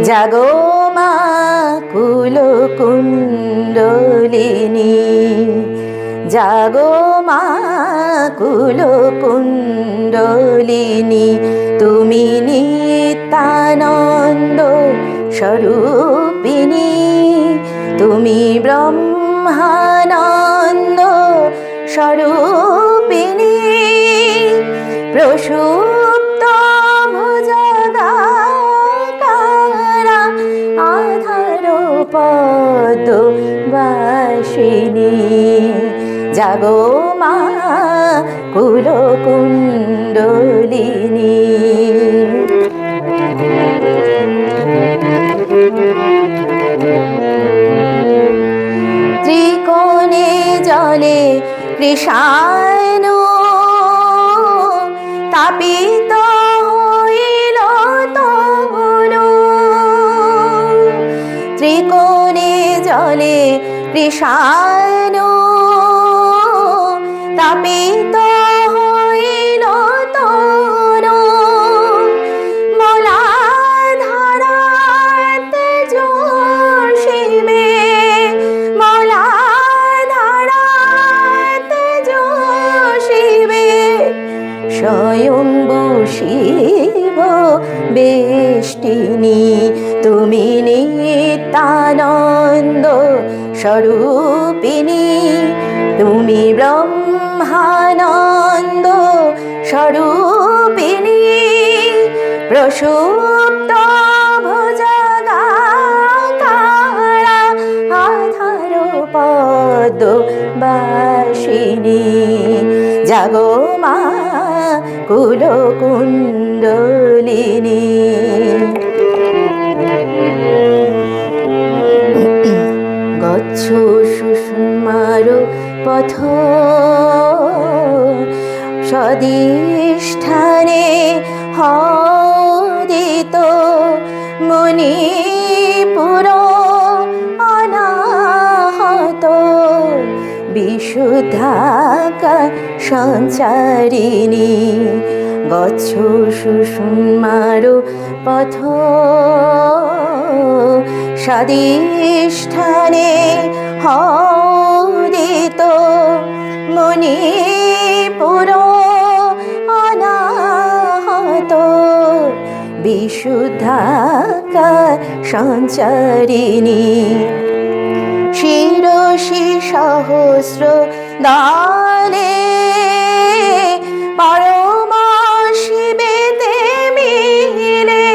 জাগো মা কুলো কুণ্ডলিনী, জাগো মা কুলো কুণ্ডলিনী, তুমি নিত্যানন্দ স্বরূপিণী, তুমি ব্রহ্মানন্দ স্বরূপিণী, প্রসুপ্ত ভুজগাকারা আধার পদ্মবাসিনী, জাগো মা কুলো কুণ্ডলিনী। ত্রিকোণে জলে কৃষ্ণ তাপিত হইল তনু, ত্রিকোণে জলে কৃষ্ণ তাপিত হইল তনু, মলাধারাতে জোশিবে, মলাধারাতে জোশিবে, স্বয়ম্ভু শিব বেষ্টিনী, তুমি নিত্যানন্দ স্বরূপিণী, তুমি ব্রহ্মানন্দ স্বরূপিণী, প্রসুপ্ত ভুজগাকারা আধার পদ্মবাসিনী, জাগো মা কুলো কুণ্ডলিনী। গচ্ছ সুষমার পথ সদিষ্ঠানে হদিত মণিপুর অনাহত, বিশুদ্ধাকা সঞ্চারিণী, গচ্ছ সুষমার পথ সদিষ্ঠানে হদিত মণিপুর অনাহত, বিশুদ্ধাকা সঞ্চারিণী, শিরসি সহস্র দানে পরমা শিবেতে মিলে,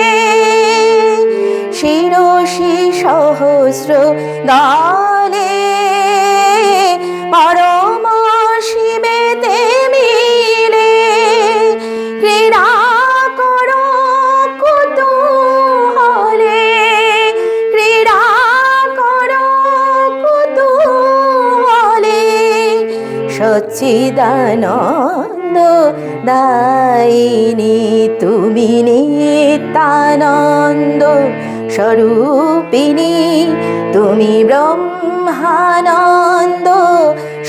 শিরসি সহস্র দানে পরমা শিবেতে মিলে, ক্রীড়া করো কুতূহলে, ক্রীড়া করো কুতূহলে, সচ্চিদানন্দ দায়িনী, তুমি নিত্যানন্দ স্বরূপিণী, তুমি ব্রহ্মানন্দ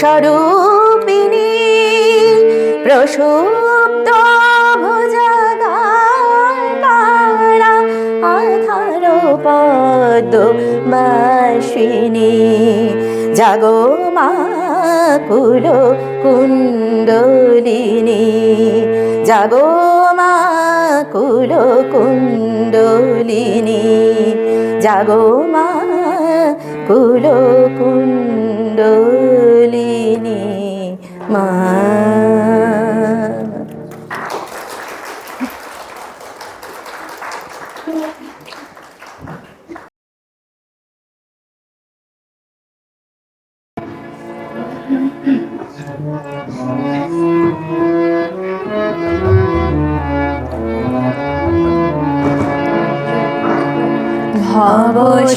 স্বরূপিণী, প্রসুপ্ত ভুজগাকারা আধার পদ্মবাসিনী, জাগো মা কুলো কুণ্ডলিনী, জাগো মা কুলো কুণ্ডলিনী জাগো মা কুলো কুণ্ডলিনী মা।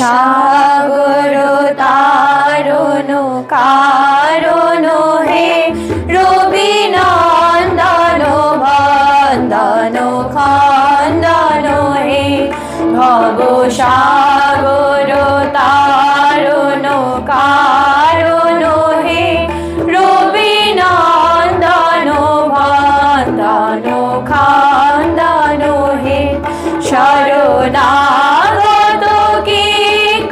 ভবসাগর তারণ কারণ হে রবি নন্দন বন্দন খন্দন হে ভবসাগর তারণ কারণ হে রবি নন্দন বন্দন খন্দন হে শরণাগত কি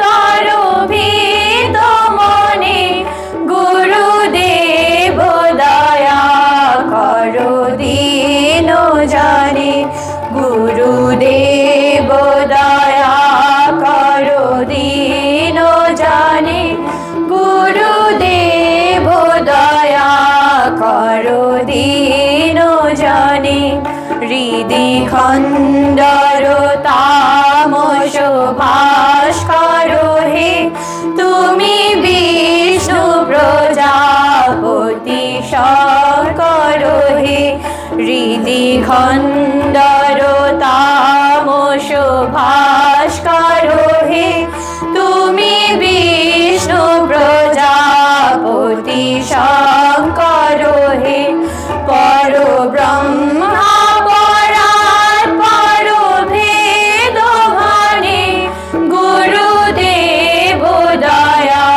করো ভীত মনে গুরুদেব দয়া করো দীন জানে গুরুদেব দয়া করো দীন জানে গুরুদেব দয়া করো দীন জানে হৃদি খণ্ডর তামস ভাস্কর হে তুমি বিষ্ণু প্রজাপতি শঙ্কর হে হৃদি খণ্ডর তামস ভাস্কর হে তুমি বিষ্ণু প্রজাপতি শঙ্কর হে পর ব্রহ্মা পরাৎ পর ভেদ ভানে গুরুদেব দয়া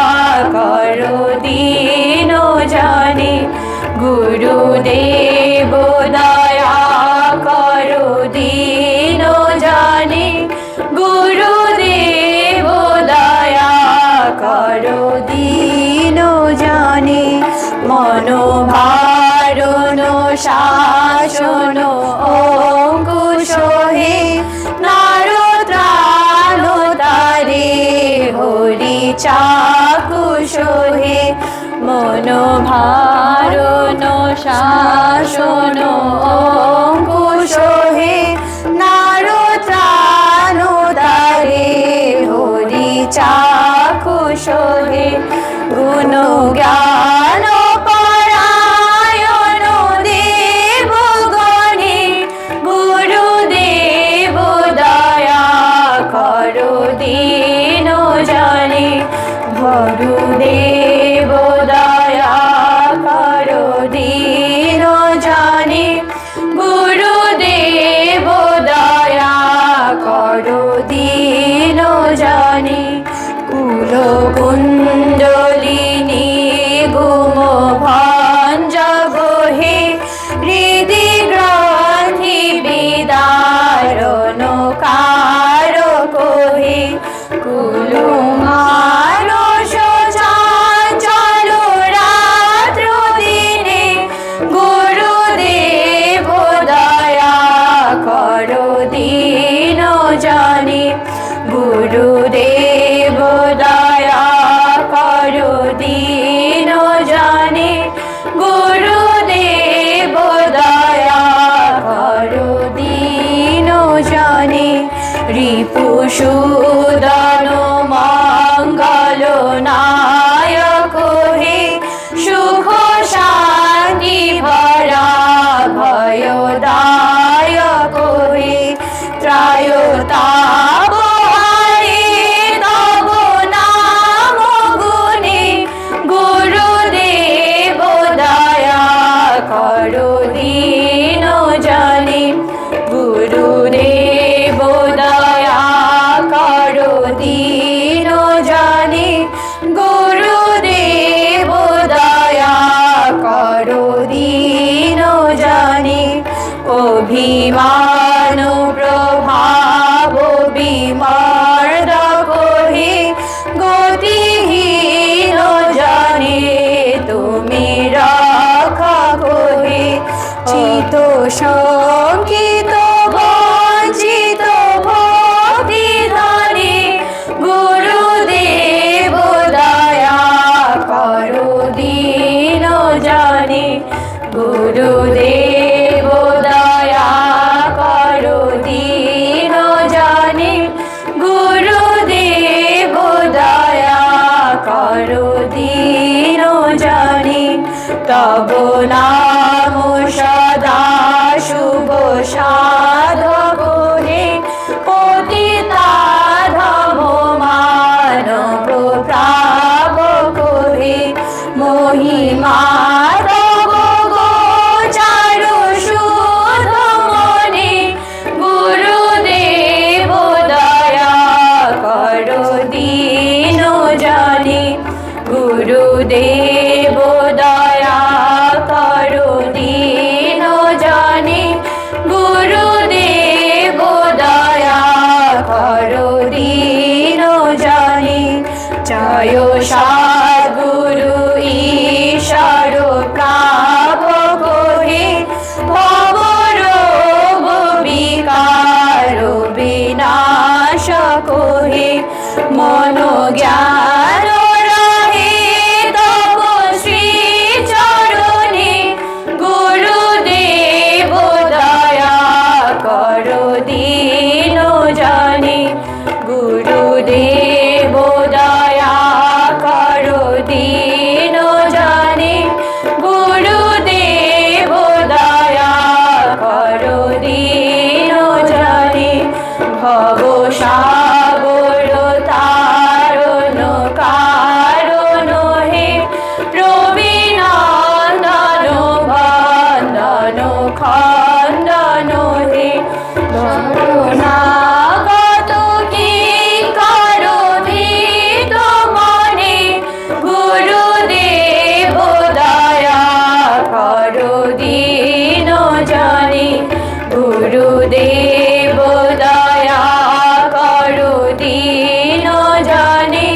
করো দীন জানে গুরুদেব দয়া করো দীন জানে গুরুদেব দয়া করো দীন জানে মনোভারণ শাসন অঙ্কুশ হে নারত্রাণ তারে হরি চাকুশ হে মনোভারণ শাসন অঙ্কুশ হে নারত্রাণ তারে হরি চাকুশ হে গুণ জ্ঞান পরায়ণ দেবগণে গুরুদেব দয়া করো দীন জানে গুরুদেব দয়া করো দীন জানে গুরুদেব দয়া করো দীন জানে কুলো কুণ্ডলিনী গুম ভঞ্জগ হে হৃদি গ্রন্থি বিদারণ কারক হে কুলো মানস চঞ্চল রাত্র দিনে গুরুদেব দয়া করো দীন জানে গুরুদেব দয়া করো দীন জানে গুরুদেব দয়া করো দীন জানে রিপুসূদন মঙ্গল নায়ক হে সুখ শান্তি ভরা ভয়দায়ক হে ত্রায়তাপ হারে তব নাম গুণে গুরুদেব দয়া করো দীন জানে গুরুদেব দয়া করো দীন জানে গুরুদেব দয়া করো দীন জানে অভিমান প্রভাব বিমর্দক হে গতিহীন জানে তুমি রক্ষা হে চিত সংকিত শরণাগত কিঙ্কর ভীত মনে গুরুদেব দয়া করো দীন জনে গুরুদেব দয়া করো দীন জনে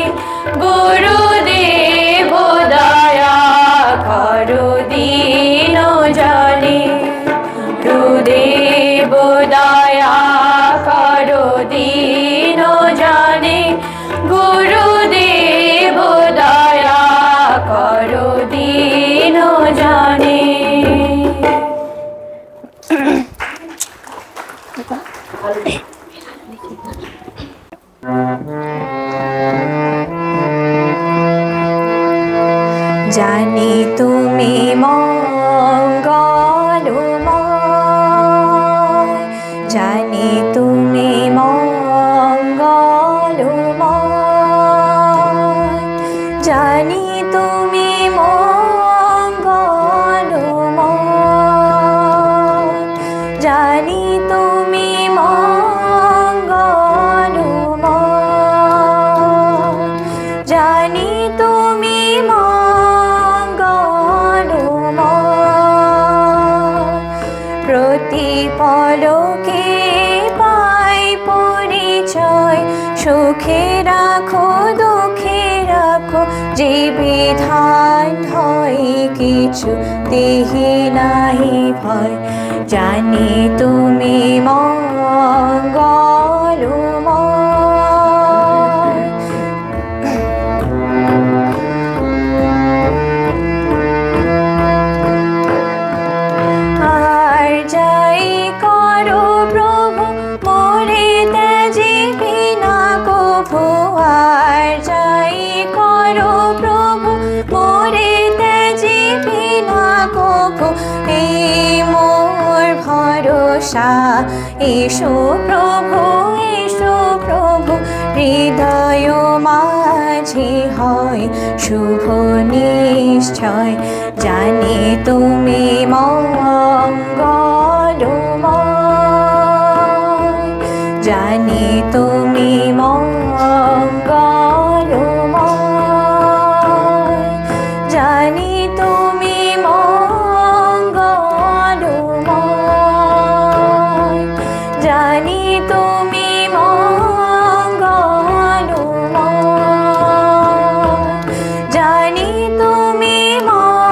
গুরুদেব দয়া করো দীন জনে গুরুদেব দয়া করো দীন জনে গুরুদেব দয়া করো দীন জনে। জানি তুমি মঙ্গলময়, জানি তুমি মঙ্গলময়, জানি তুমি মঙ্গলময়, জানি তুমি মঙ্গলময়, জানি তুমি প্রতি পলকে পাই পরিচয়, সুখে রাখো দুঃখে রাখো যে বিধান হয় কিছু দেহে নাহি ভয়, জানি তুমি মঙ্গলময়। আর যাই করো প্রভু মোরে ত্যাজিবি না কভু, আর যাই করো প্রভু মোরে ত্যাজিবি না কভু, এই মোর ভরসা এসো প্রভু এসো প্রভু, হৃদয় মাঝে হয় শুভ নিশ্চয়, জানি তুমি মঙ্গলময়, জানি তুমি মঙ্গলময়, জানি তুমি মঙ্গলময়, জানি তুমি মঙ্গলময়, জানি তুমি মঙ্গলময়।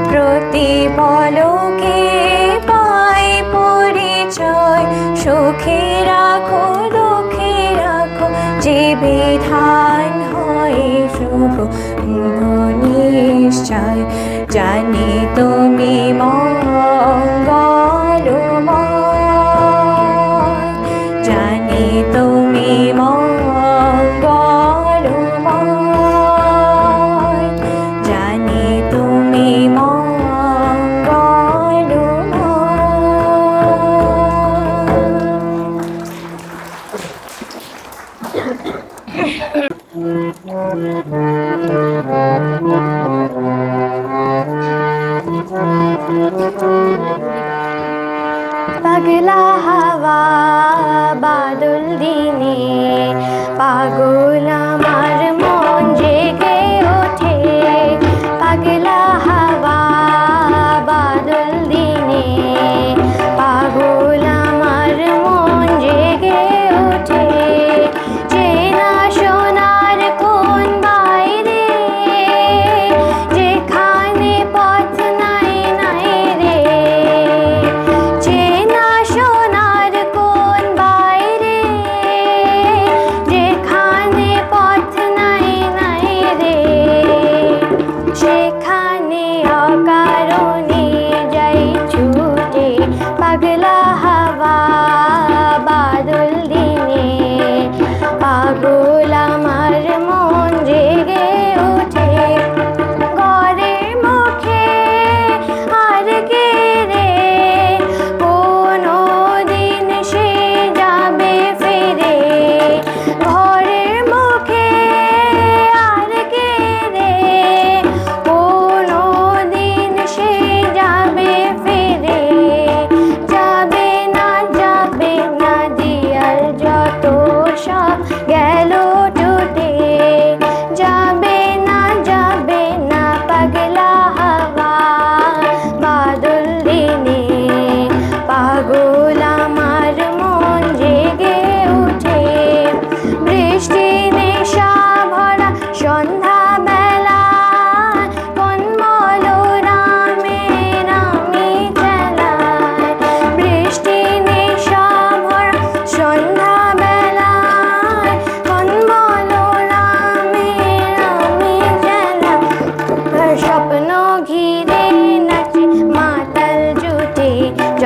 প্রতি পলকে পাই পরিচয়, সুখে রাখো দুঃখে রাখো যে বিধান হয় শুভ নিশ্চয়, জানি তুমি মঙ্গলময়, জানি তুমি মঙ্গলময়, জানি তুমি মঙ্গলময়।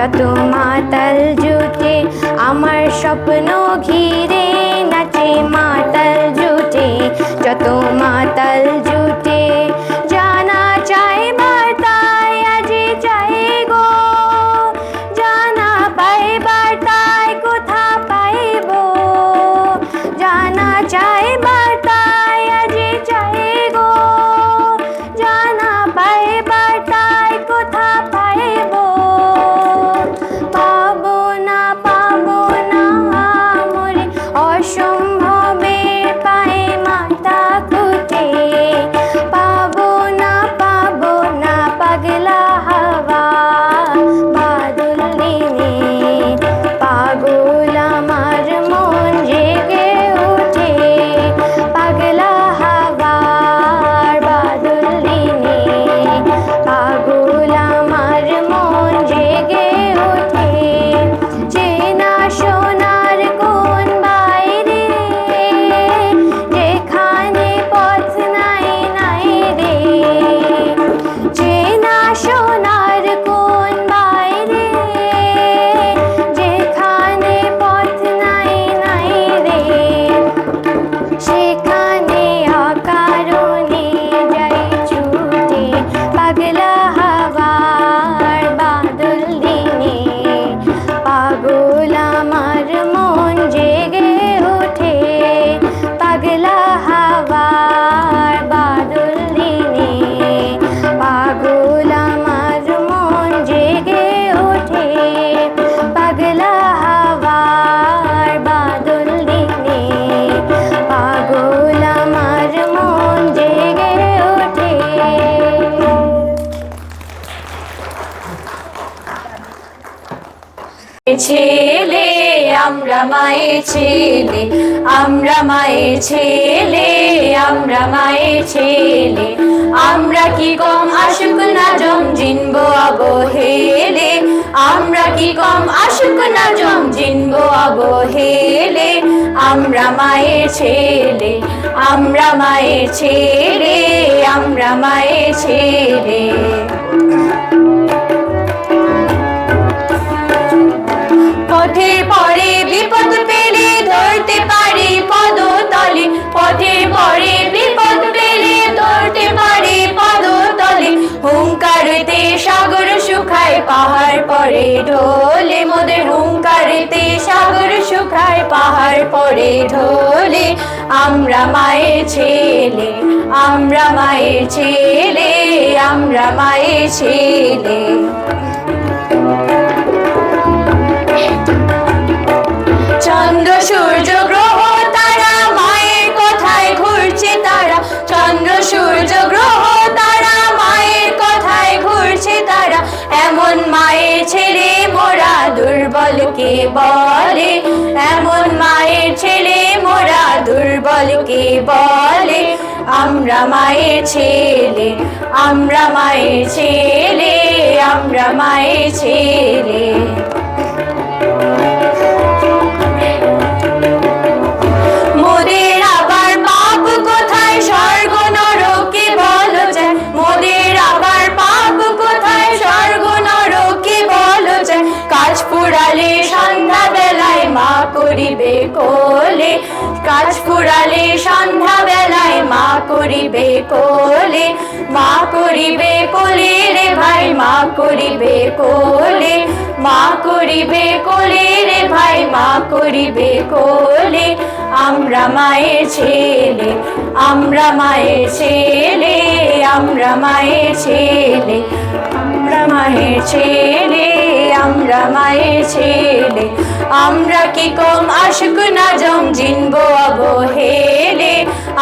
যত মাতাল জুটে আমার স্বপ্ন ঘিরে নাচে মাতাল জুটে যত মাতাল জুটে জানা চাই বার্তায় আজি চাই গো জানা পাই বার্তায় কোথা পাইব জানা চাই বার্তায় আজি চাই গো জানা পাই বার্তায় কোথা পাইব পাবো না মোরে অসম্ভবের পায়ে মাথা কুটে পাবো না পাগলা হাওয়া বাদল দিনে পাগল আমার মন জেগে ওঠে পাগলা হাওয়ার বাদল দিনে পাগল আমার মন জেগে ওঠে চেনা সোনার কোন বাইরে যেখানে পথ নাই রে চেনা সোনার কোন বাইরে যেখানে পথ নাই রে সেখানে অকারণে যাই ছুটে পাগলা হাওয়ার বাদল দিনে পাগল আমার মন জেগে ওঠে পাগলা হাওয়ার বাদল দিনে পাগল আমার মন জেগে ওঠে পাগলা হাওয়ার বাদল দিনে পাগল আমার মন জেগে ওঠে ছেলে আমরা মায়ের ছেলে আমরা মায়ের ছেলে আমরা মায়ের ছেলে আমরা কি কম আশুক না জম জিনবো অবহেলে আমরা কি কম আশুক না জম জিনবো অবহেলে আমরা মায়ের ছেলে আমরা মায়ের ছেলে আমরা মায়ের ছেলে পথে পরে বিপদ পেলে ধরতে পারি পদতলে পথে পরে বিপদ পেলে ধরতে পারি পদতলে হুঙ্কারেতে সাগর শুকায় পাহাড় পরে ঢোলে মোদের হুঙ্কারেতে সাগর শুকায় পাহাড় পরে ঢোলে আমরা মায়ের ছেলে আমরা মায়ের ছেলে আমরা মায়ের ছেলে চন্দ্র সূর্য গ্রহ তারা মায়ের কথায় ঘুরছে তারা চন্দ্র সূর্য গ্রহ তারা মায়ের কথায় ঘুরছে তারা এমন মায়ের ছেলে মোরা দুর্বলকে বলে এমন মায়ের ছেলে মোরা দুর্বলকে বলে আমরা মায়ের ছেলে আমরা মায়ের ছেলে আমরা মায়ের ছেলে মোদের আবার পাপ কোথায় স্বর্গ নরকে বলো যায় মোদের আবার পাপ কোথায় স্বর্গ নরকে বলো যায় কাজ পুরালে সন্ধ্যা বেলায় মা করিবে কোলে কাজ পুরালে সন্ধ্যা বেলায় মা করিবে কোলে মা করিবে কোলে রে ভাই মা করিবে কোলে মা করিবে কোলে রে ভাই মা করিবে কোলে আমরা মায়ের ছেলে আমরা মায়ের ছেলে আমরা মায়ের ছেলে আমরা মায়ের ছেলে আমরা মায়ের ছেলে আমরা কি কম আশুক না জম জিনবো অবহেলে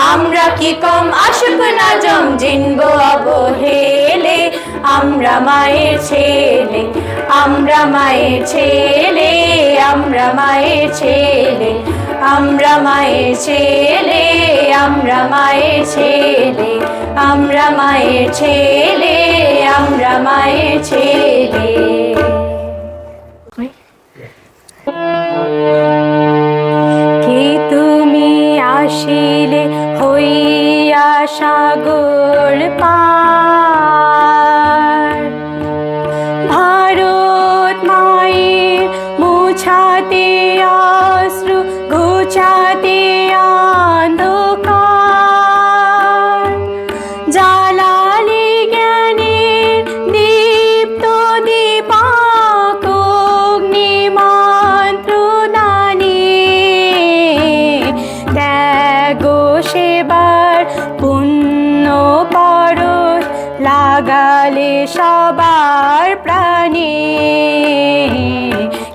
আমরা কি কম আশুক না জম জিনবো অবহেলে আমরা মায়ের ছেলে আমরা মায়ের ছেলে আমরা মায়ের ছেলে আমরা মায়ের ছেলে আমরা মায়ের ছেলে আমরা মায়ের ছেলে আমরা মায়ের ছেলে কে তুমি আসিলে হইয়া সাগর পার ভারত মা সবার প্রাণে,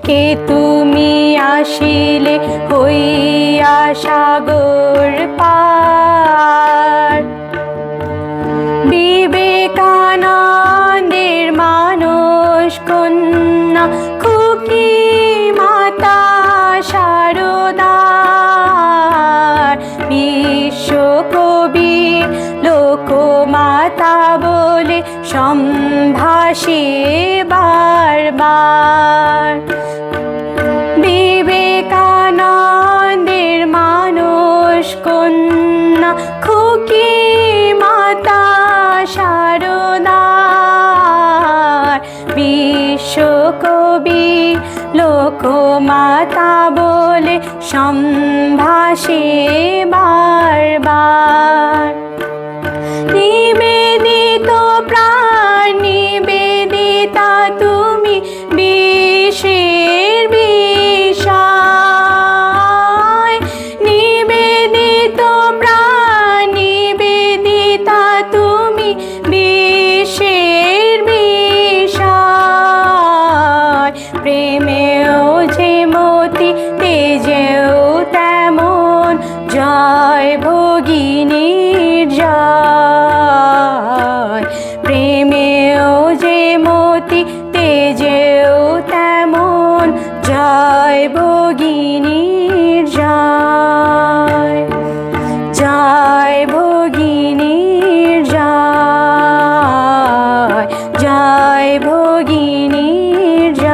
কে তুমি আসিলে হইয়া সাগর পার। বিবেকানন্দের মানস কন্যা খুকি মাতা শারদার, বিশ্বকবি লোকমাতা বলে সম্ভাষে বারবার। বিবেকানন্দের মানস কন্যা খুকি মাতা শারদার, বিশ্বকবি লোকমাতা বলে সম্ভাষে বারবার। নিবেদিত প্রাণ নিবেদিতা তুমি বিশ্বের বিষয়, নিবেদিত প্রাণ নিবেদিতা তুমি বিশ্বের বিষয়। প্রেমেও যে মতি তেজেও তেমন, জয় ভগিনীর জয়। প্রেমেও যে মতি তেজেও তেমন, জয় ভগিনীর জয়। জয় ভগিনীর জয়, জয় ভগিনীর জয়।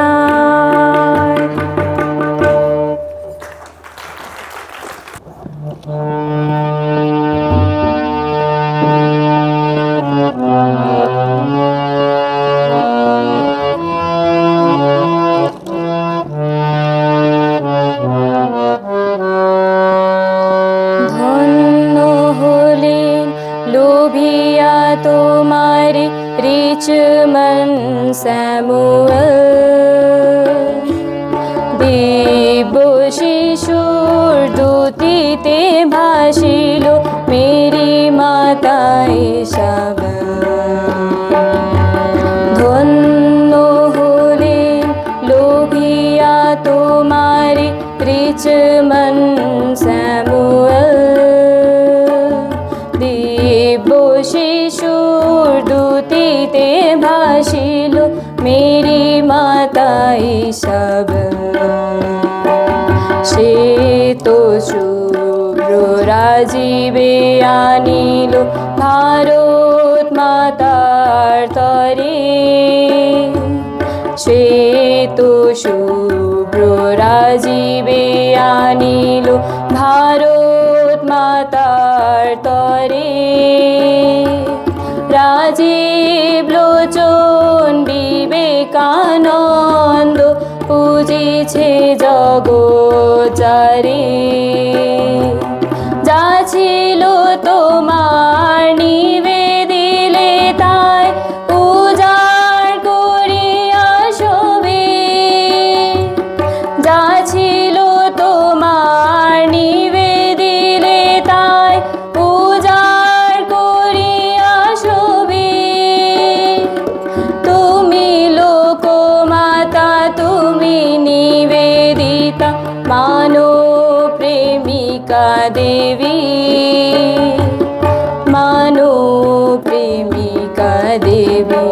ধন্য হলেন লোভিয়া তোমার রিচমন স্যামুয়েল, দিব্য শিশুর দুতিতে ভাসিল মেরি মাতা ইসাবেল। ধন্য হলেন লোভিয়া তোমার রিচমন স্যামুয়েল, দিব্য শিশুর দুতিতে ভাসিল মেরি মাতা ইসাবেল। সে তো শুভ্র রাজীবে আনিল ভারত মাতার তরে, সে তো শুভ্র রাজীবে আনিল ভারত মাতার তরে। রাজীব লোচন বিবেকানন্দ পুজিছে জগৎ-চারে, যা ছিল তোমার নিবেদিলে তাই উজাড় করিয়া শোবে। যা ছিল তোমার নিবেদিলে তাই উজাড় করিয়া শোবে। তুমি লোকমাতা তুমি নিবেদিতা মানব প্রেমিকা দেবী, মানব প্রেমিকা দেবী।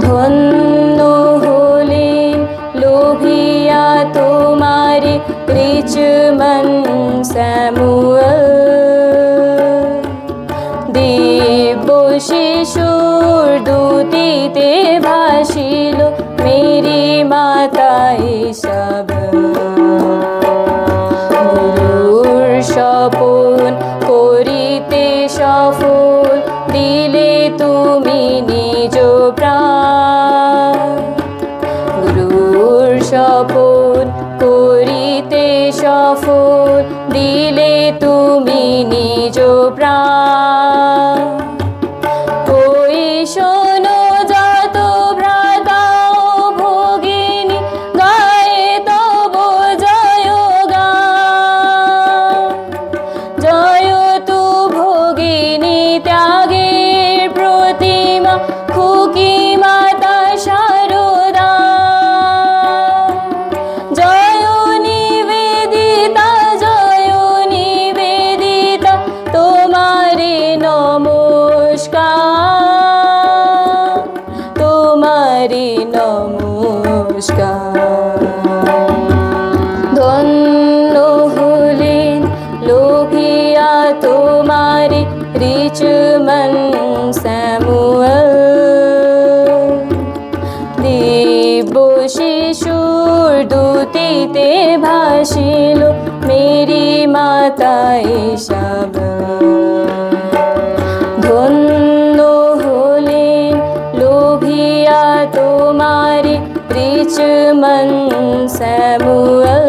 ধন্য হলেন লোভিয়া তোমার রিচমন স্যামুয়েল, দিব্য শিশুর দুতিতে ভাসিল মেরি মাতা ইসাবেল। গুরুর স্বপন করিতে সফল দিলে তুমি নিজ প্রাণ। গুরুর স্বপন করিতে সফল দিলে তুমি নিজ প্রাণ। ওই শোনো যত ভ্রাতা ও ভগিনী গায়ে তব জয়গান। জয় তু ভগিনী ত্যাগের প্রতি ভাসিল মেরি মাতা ঈশাবন। ধন্য হলেন লোভিয়া তোমারি রিচমন স্যামুয়েল।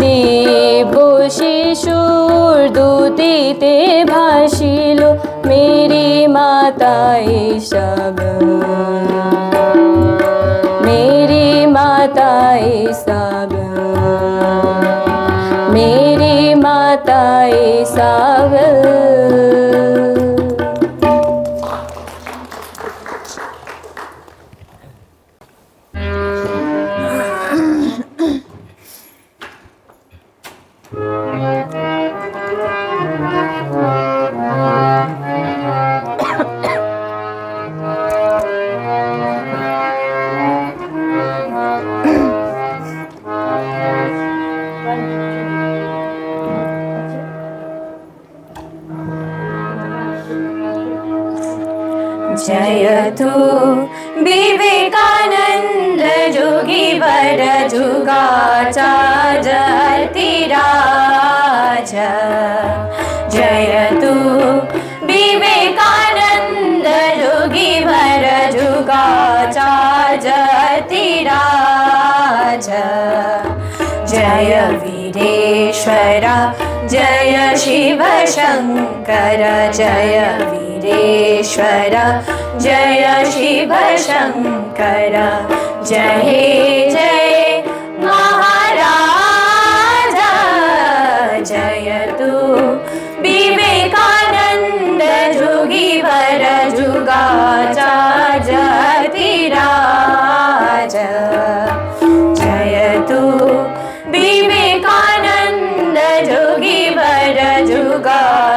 দেব শিশুর দুতিতে ভাসিল মেরি মাতা ঈশাবন। मेरी माता ईसाबेल, मेरी माता ईसाबेल। जयतु विवेकानंद जोगी वर जुगाचार्यतिराज। जयतु विवेकानंद जोगी वर जुगाचार्यतिराज। जय वीरेश्वरा जय शिव शंकर। जय वीरेश्वर जय शिव शंकर। जय जय महाराज। जयतु विवेकानंद जोगी वर जुगाचार्यतिराज। जयतु विवेकानंद जोगी वर जुगाचार्यतिराज।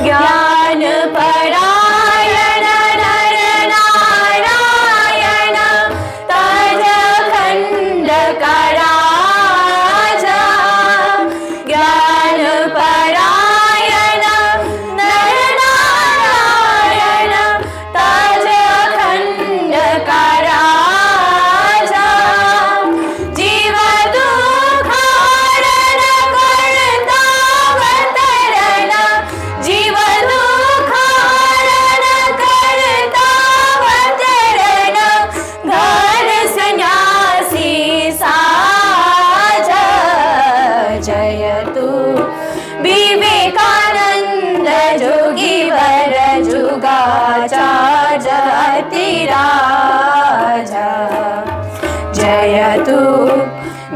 ज्ञान परायण नर नारायण तज खंड कराज। ज्ञान परायण नर नारायण तज खंड कराज। जीव दुख हरण करता अवतरण। जीव दुख हरण करता अवतरण। घर सन्यासी साज। जयतु विवेकानंद जोगी वर जुगाचार्यतिराज। जयतु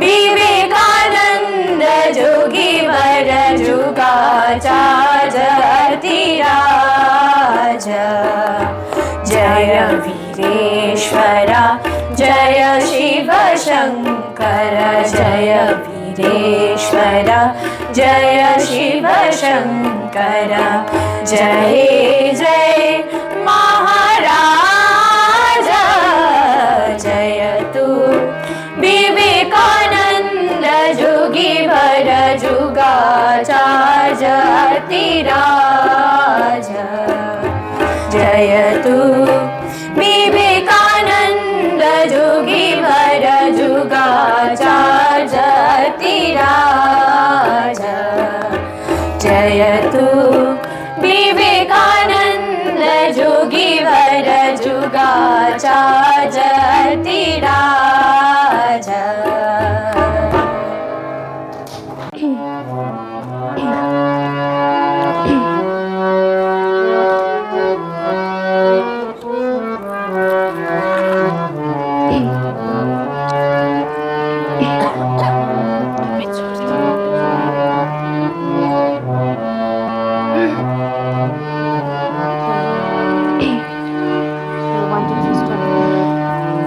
विवेकानंद जोगी वर जुगाचार्यतिराज। जय वीरेश्वरा जय शिव शंकर। जय वीरेश्वरा जय शिव शंकर। जय जय महाराज। जयतु विवेकानंद जोगी वर जुगाचार्यतिराज। जयतु विवेकानंद जोगी वर जुगाचार्यतिराज। जयतु विवेकानंद जोगी वर जुगाचार्यतिराज।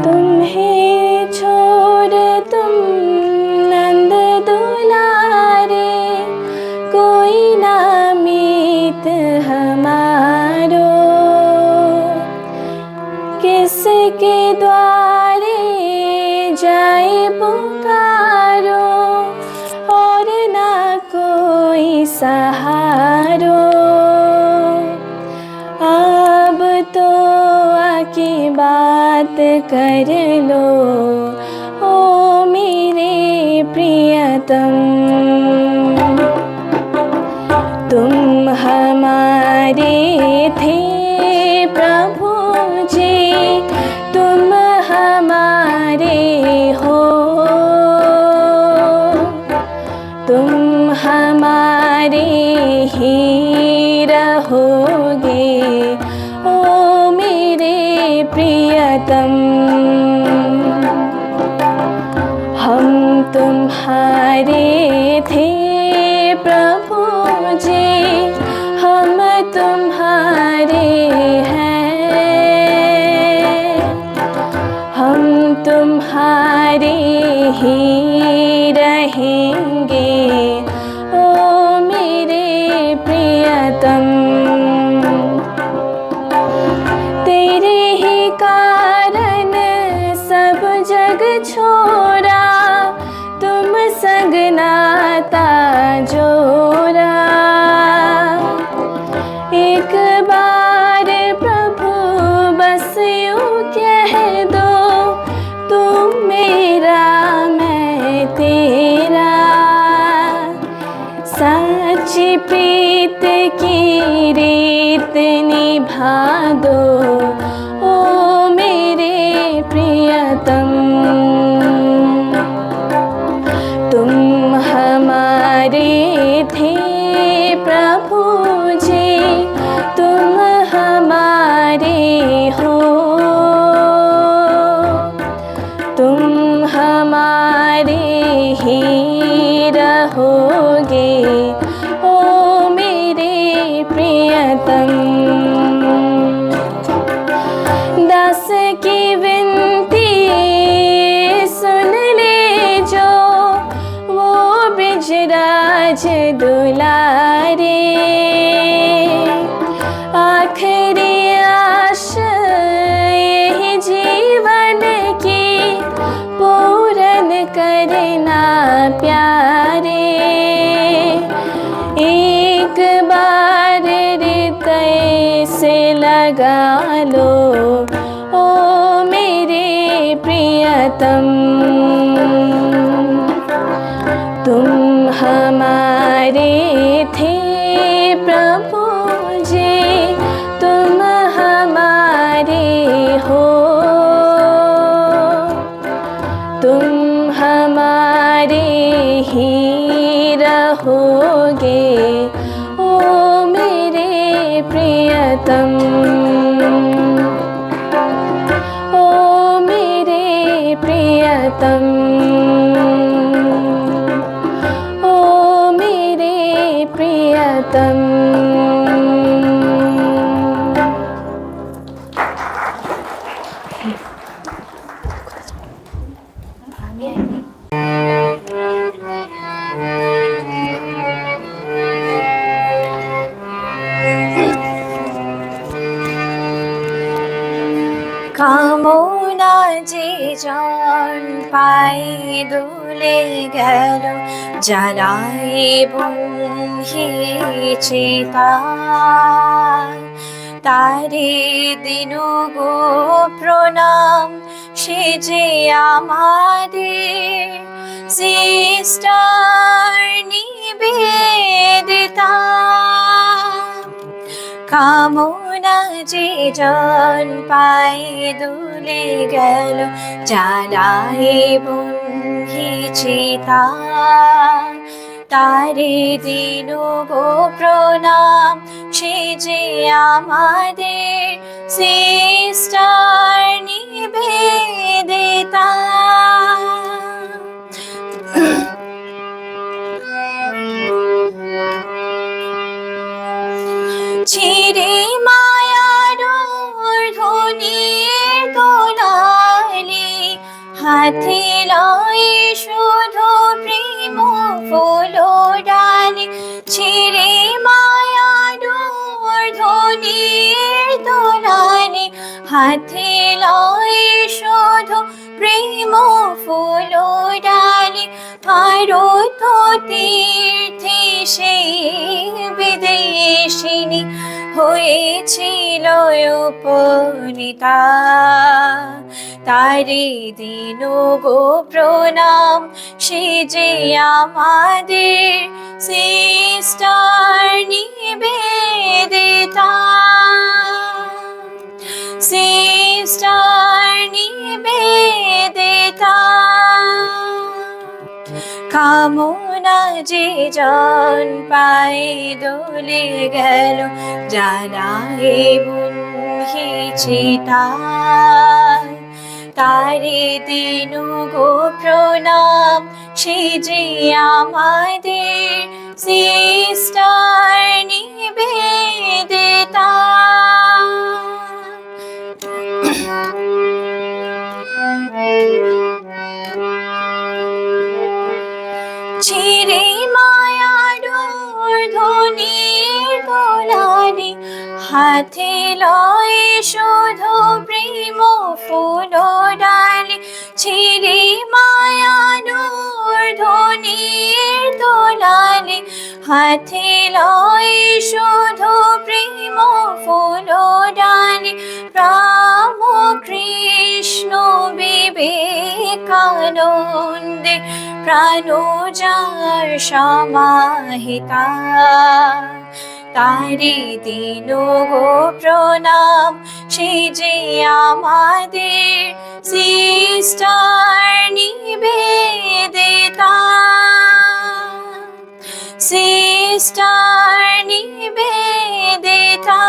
तुम्हें छोड़ तुम नंद दुलारे, कोई ना मीत हमारो। किसके द्वारे जाए पुकारो, और ना कोई सहारो। अब तो आके बात कर लो ओ मेरे प्रियतम। तुम हमारे थे प्रभु जी, तुम हमारे हो, तुम हमारे ही रहोगे ओ मेरे प्रियतम। हम तुम्हारे थे प्रभु जी, हम तुम्हारे हैं, हम तुम्हारे ही रहेंगे ओ मेरे प्रियतम। तेरे ही कारण सब जग छोड़ा, तुम संग नाता जोड़ा। एक बार प्रभु बस यूं कह दो, तुम मेरा मैं तेरा। सच्ची प्रीत की रीत निभा दो ओ मेरे प्रियतम। तुम हमारे थे प्रभु जी, तुम हमारे हो, तुम हमारे ही रहोगे ओ मेरे प्रियतम। दास की विनती सुन ले जो, वो ब्रिजराज दुलारे। आखिरी आश यही जीवन की, पूरन करना प्यारे। एक बार हृदय से लगा लो ओ मेरे प्रियतम। तुम हमारे थे प्रभु जी, तुम हमारे हो, तुम हमारे ही रहोगे ओ मेरे प्रियतम। ओ मेरे प्रियतम, ओ मेरे प्रियतम। কামনা যে জন পাই দুলে গেল, জ্বালায় বহি চিতা। তারে দিন গো প্রণাম, সে যে আমাদের সিস্টার নিবেদিতা। কামনা যে জন পাই দুলে গেল, জ্বালায় বহি চিতা। তারে দিন গো প্রণাম, সে যে আমাদের সিস্টার নিবেদিতা। ছিরে মায়ার ধ্বনির দোলালি, হাতে লয় শুধু প্রেম ফুল ডালি। ছিরে মায়ার ধ্বনির দোলালি, হাতে লয় শুধু প্রেম ফুল ডালি। ভারত তীর্থে সেই বিদেশিনী, হয়েছিল উপনীতা। তারি দিন গো প্রণাম, সে যে আমাদের সিস্টার নিবেদিতা। সিস্টার নিবেদিতা, কামনা যে জন পাই দোলে গেল, জানাই বুঝেছি তারি দিন গো প্রণাম, সে যে আমাদের সিস্টার নিবেদিতা। ছিরে মায়ার ধ্বনির দোলানি, হাতে লয় শুধু প্রেম ফুল ডালি। ছিরে মায়ার ধ্বনির দোলানি, হাতে লয় শুধু প্রেম ফুল ডালি। রাম কৃষ্ণ বিবেকানন্দে প্রাণ যার সমাহিতা। তারি দিন গো প্রণাম, সে যে আমাদের সিস্টার নিবেদিতা। সিস্টার নিবেদিতা,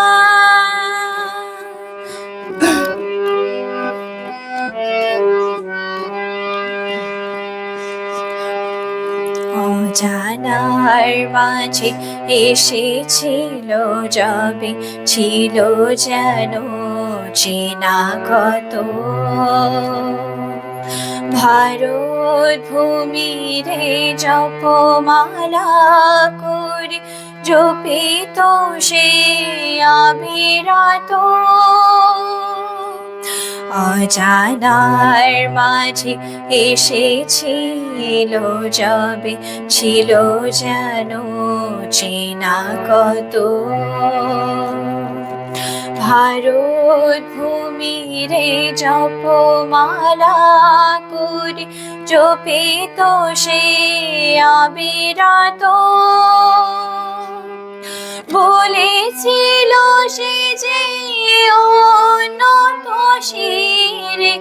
অজানার মাঝে এসেছিল যবে, ছিল যেন চেনা কত। ভারত ভূমিরে জপমালা করে জপিত সে অবিরত। অজানার মাঝে এসেছিল যবে, ছিল যেন চেনা কত। ভারত ভূমিরে জপমালা করে জপিত সে অবিরত। বলেছিল সে যে উন্নত শিরে,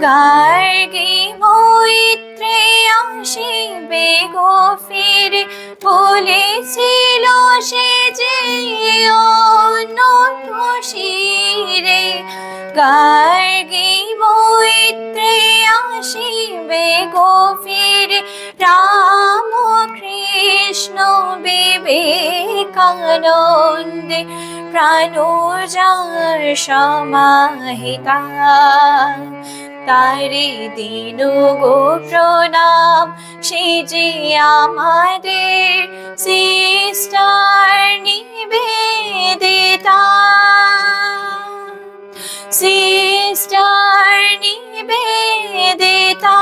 গার্গী মৈত্রে আসিবে গো ফিরে। বলেছিল সে যে উন্নত শিরে, গার্গী মৈত্রে আসিবে গো ফিরে। রাম কৃষ্ণ বিবেকানন্দে প্রাণ যার সমাহিতা। তারি দিন গো প্রণাম, সে যে আমাদের সিস্টার নিবেদিতা। সিস্টার নিবেদিতা,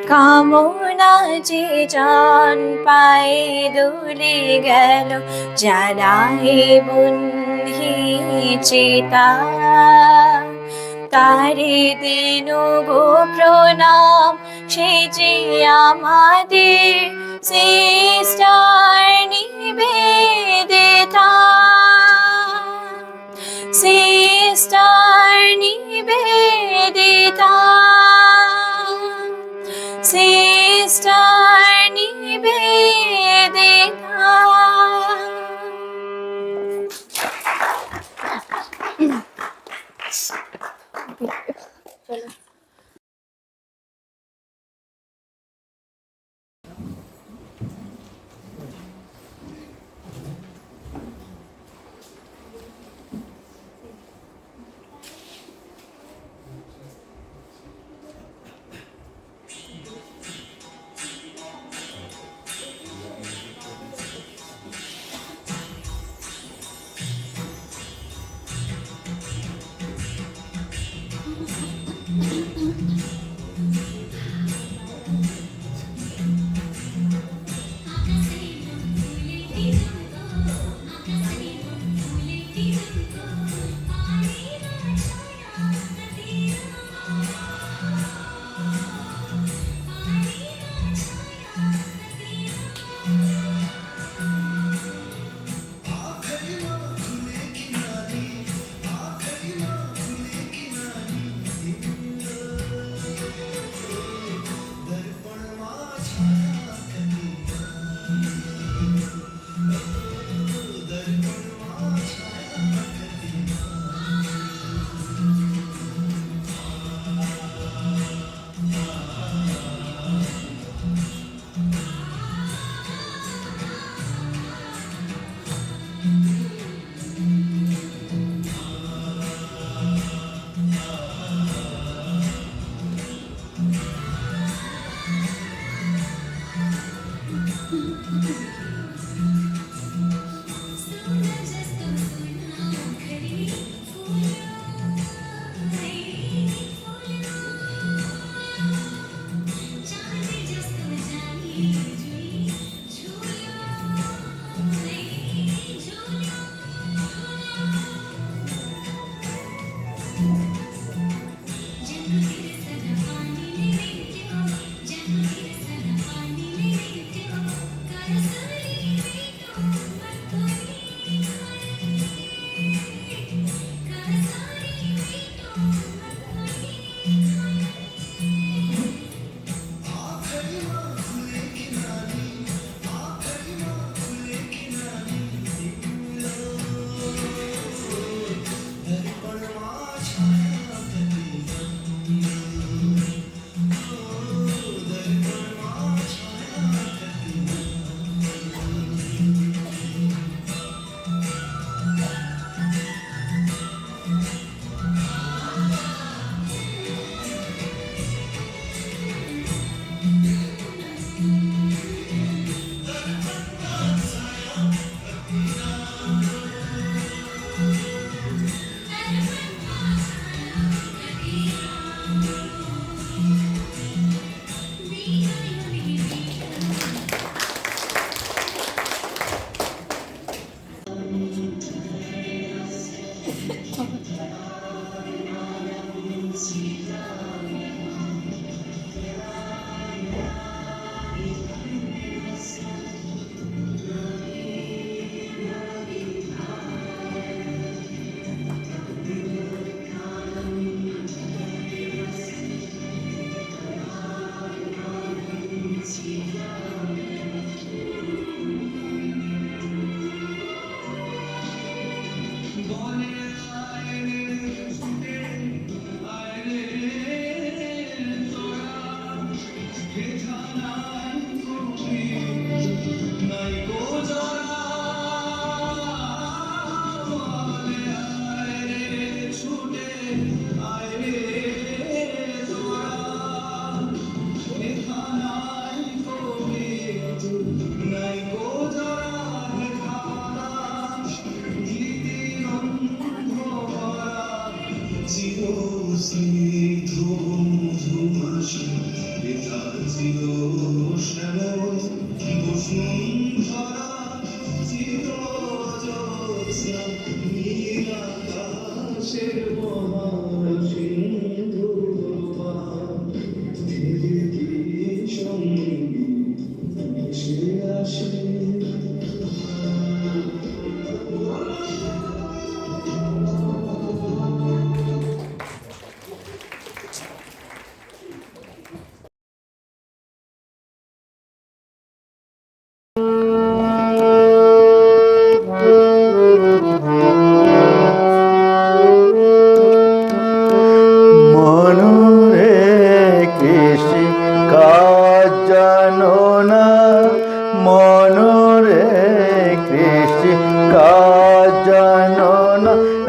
কামনা যে জন পাই দোলে গেল, জানাই বুঝেছি তারি দিন গো প্রণাম, সে যে আমাদের sister Nivedita. Sister Nivedita, sister Nivedita.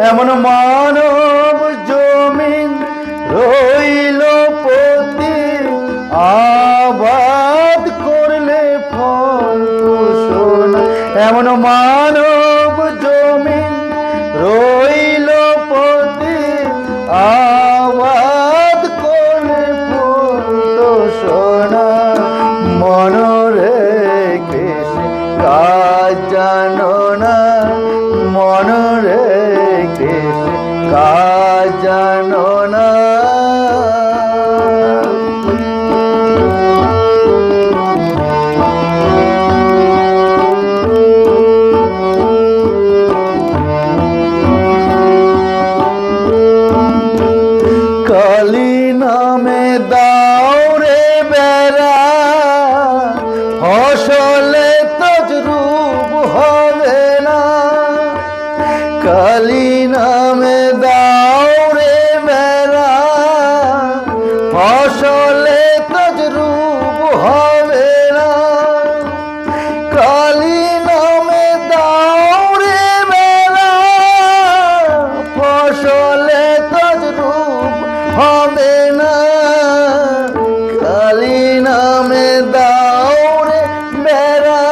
এমন মানব জমিন রইল পতি, আবাদ করলে ফল তো সোনা। এমন মানব জমিন রইল পতি, আবাদ করলে ফল তো সোনা। মনরে কৃষ্ণ কাজ জানো না, মনরে কৃষ্ণ কাজ জানো না। কালী নামে দাও রে বেড়া, ফসলে তজরুব হবে না। কালী নামে দাও রে বেড়া, ফসলে তজরুব হবে না। কালী নামে দাও রে বেড়া, ফসলে তজরুব হবে না। কালী নামে দাও রে বেড়া,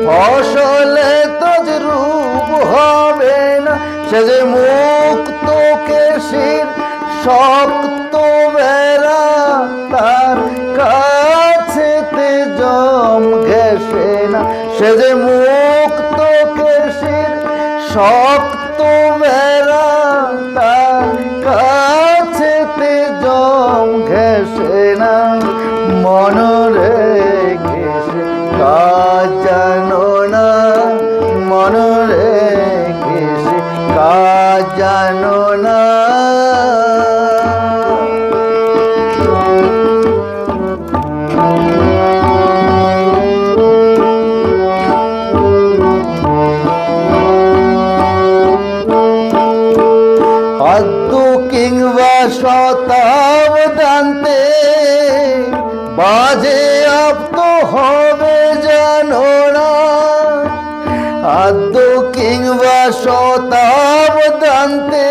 ফসলে তজরুব হবে না। সে যে মুক্ত কেশির শক্ত বেড়া, তার কাছেতে জম ঘেসে না। সে যে মুক্ত কেশির শক্ত বেড়া, তার কাছেতে জম ঘেসে না। মনরে কৃষ্ণ কাজ জানো না, মনরে কৃষ্ণ কাজ জানো না। আদ্য কিংবা শতাব্দান্তে বাজে আপ্ত হবে জানো না। আদ্য কিংবা শতাব্দান্তে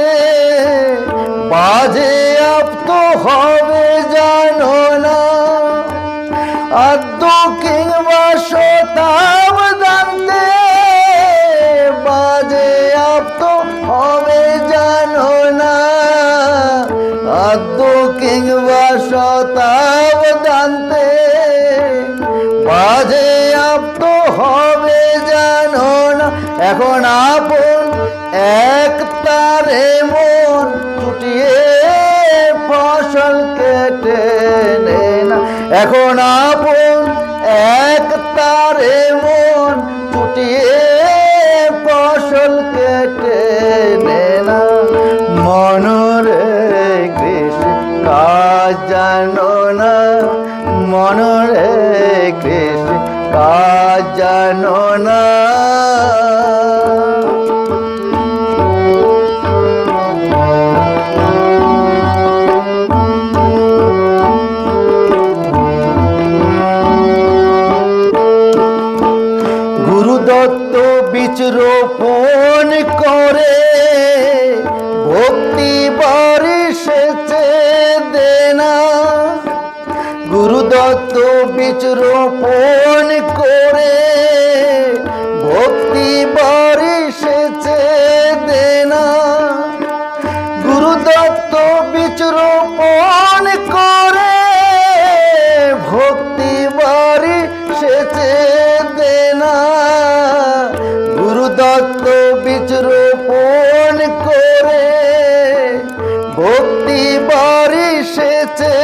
বাজে আপ্ত হবে জানো না। আদ্য কিংবা শতাব্দান্তে বাজে আপ্ত হবে জানো না। আদ্য কিংবা শতাব্দান্তে বাজে আপ্ত হবে জানো না। এখন আপন এক তারে মন ছুটিয়ে ফসল কেটে নে না। এখন আপন এক তারে মন ছুটিয়ে ফসল কেটে নে না। মনরে কৃষ্ণ কাজ জানো না, মনরে কৃষ্ণ কাজ জানো না। গুরুদত্ত বীজ রোপণ করে ভক্তি বাড়ি সেচে দেনা। গুরুদত্ত বীজ রোপণ করে ভক্তি বাড়ি সেচে দেনা। গুরুদত্ত বীজ রোপণ করে ভক্তি বাড়ি সেচে দেনা। গুরুদত্ত বীজ রোপণ করে ভক্তি বাড়ি সেচে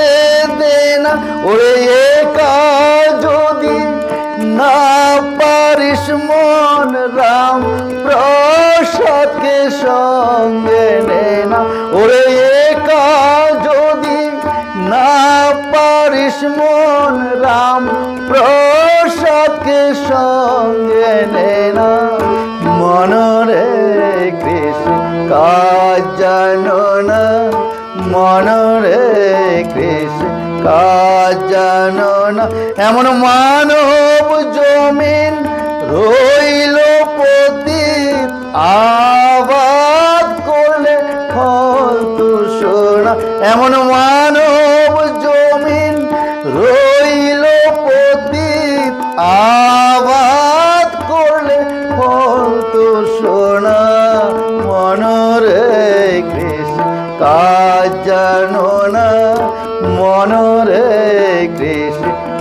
দেনা। ওরে একা যদি না পারিস মন রাম প্রসাদকে সঙ্গে নে না। ওরে একা যদি না পারিস মন রাম প্রসাদকে সঙ্গে নে না। মনরে কৃষ্ণ কাজ জানো না, মনরে কৃষ্ণ কাজ জানো না। এমন মানব জমিন রইল পতি, আবার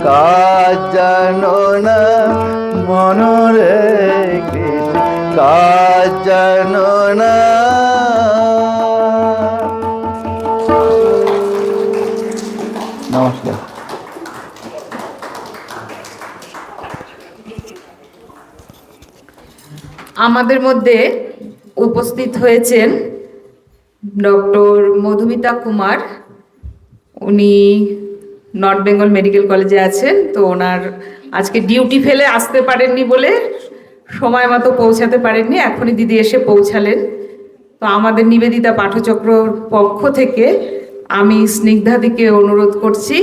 কাজ জানো না মনরে কৃষ্ণ কাজ জানো না। নমস্কার। আমাদের মধ্যে উপস্থিত হয়েছেন ডক্টর মধুমিতা কুমার। উনি নর্থ বেঙ্গল মেডিকেল কলেজে আছেন। তো ওনার আজকে ডিউটি ফেলে আসতে পারেননি বলে সময় মতো পৌঁছাতে পারেননি, এখনই দিদি এসে পৌঁছালেন। তো আমাদের নিবেদিতা পাঠচক্রর পক্ষ থেকে আমি স্নিগ্ধাদিকে অনুরোধ করছি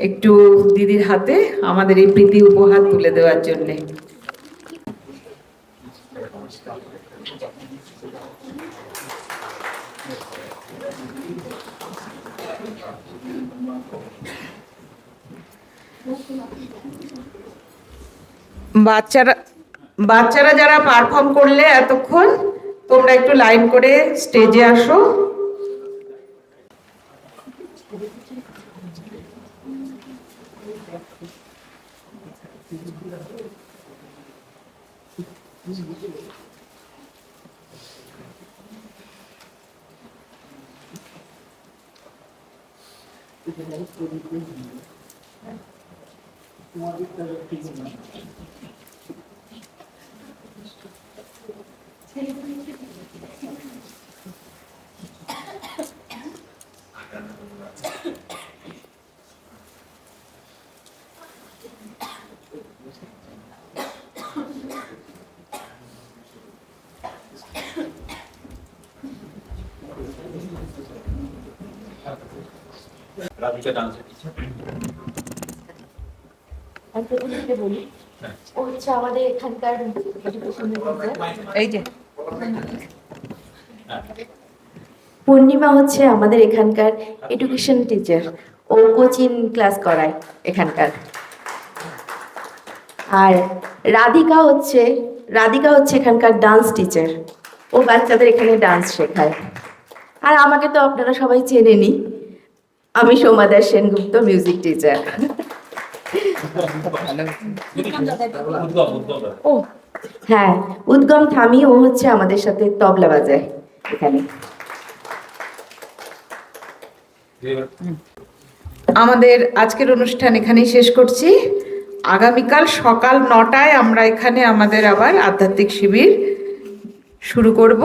একটু দিদির হাতে আমাদের এই প্রীতি উপহার তুলে দেওয়ার জন্যে। বাচ্চারা যারা পারফর্ম করলে এতক্ষণ, তোমরা একটু লাইন করে স্টেজে আসো। রাধিকা ডান্সের বলি, ও হচ্ছে আমাদের এখানকার এই যে পূর্ণিমা হচ্ছে আমাদের এখানকার এডুকেশন টিচার, ও কোচিং ক্লাস করায় এখানকার। আর রাধিকা হচ্ছে এখানকার ডান্স টিচার, ও বাচ্চাদের এখানে ডান্স শেখায়। আর আমাকে তো আপনারা সবাই চেনেনি, আমি সোমাদার সেনগুপ্ত, মিউজিক টিচার। ও হ্যাঁ, উদ্গম থামি, ও হচ্ছে আমাদের সাথে তবলা বাজায় এখানে। আমাদের আজকের অনুষ্ঠান এখানেই শেষ করছি। আগামীকাল সকাল 9টায় আমরা এখানে আমাদের আবার আধ্যাত্মিক শিবির শুরু করব।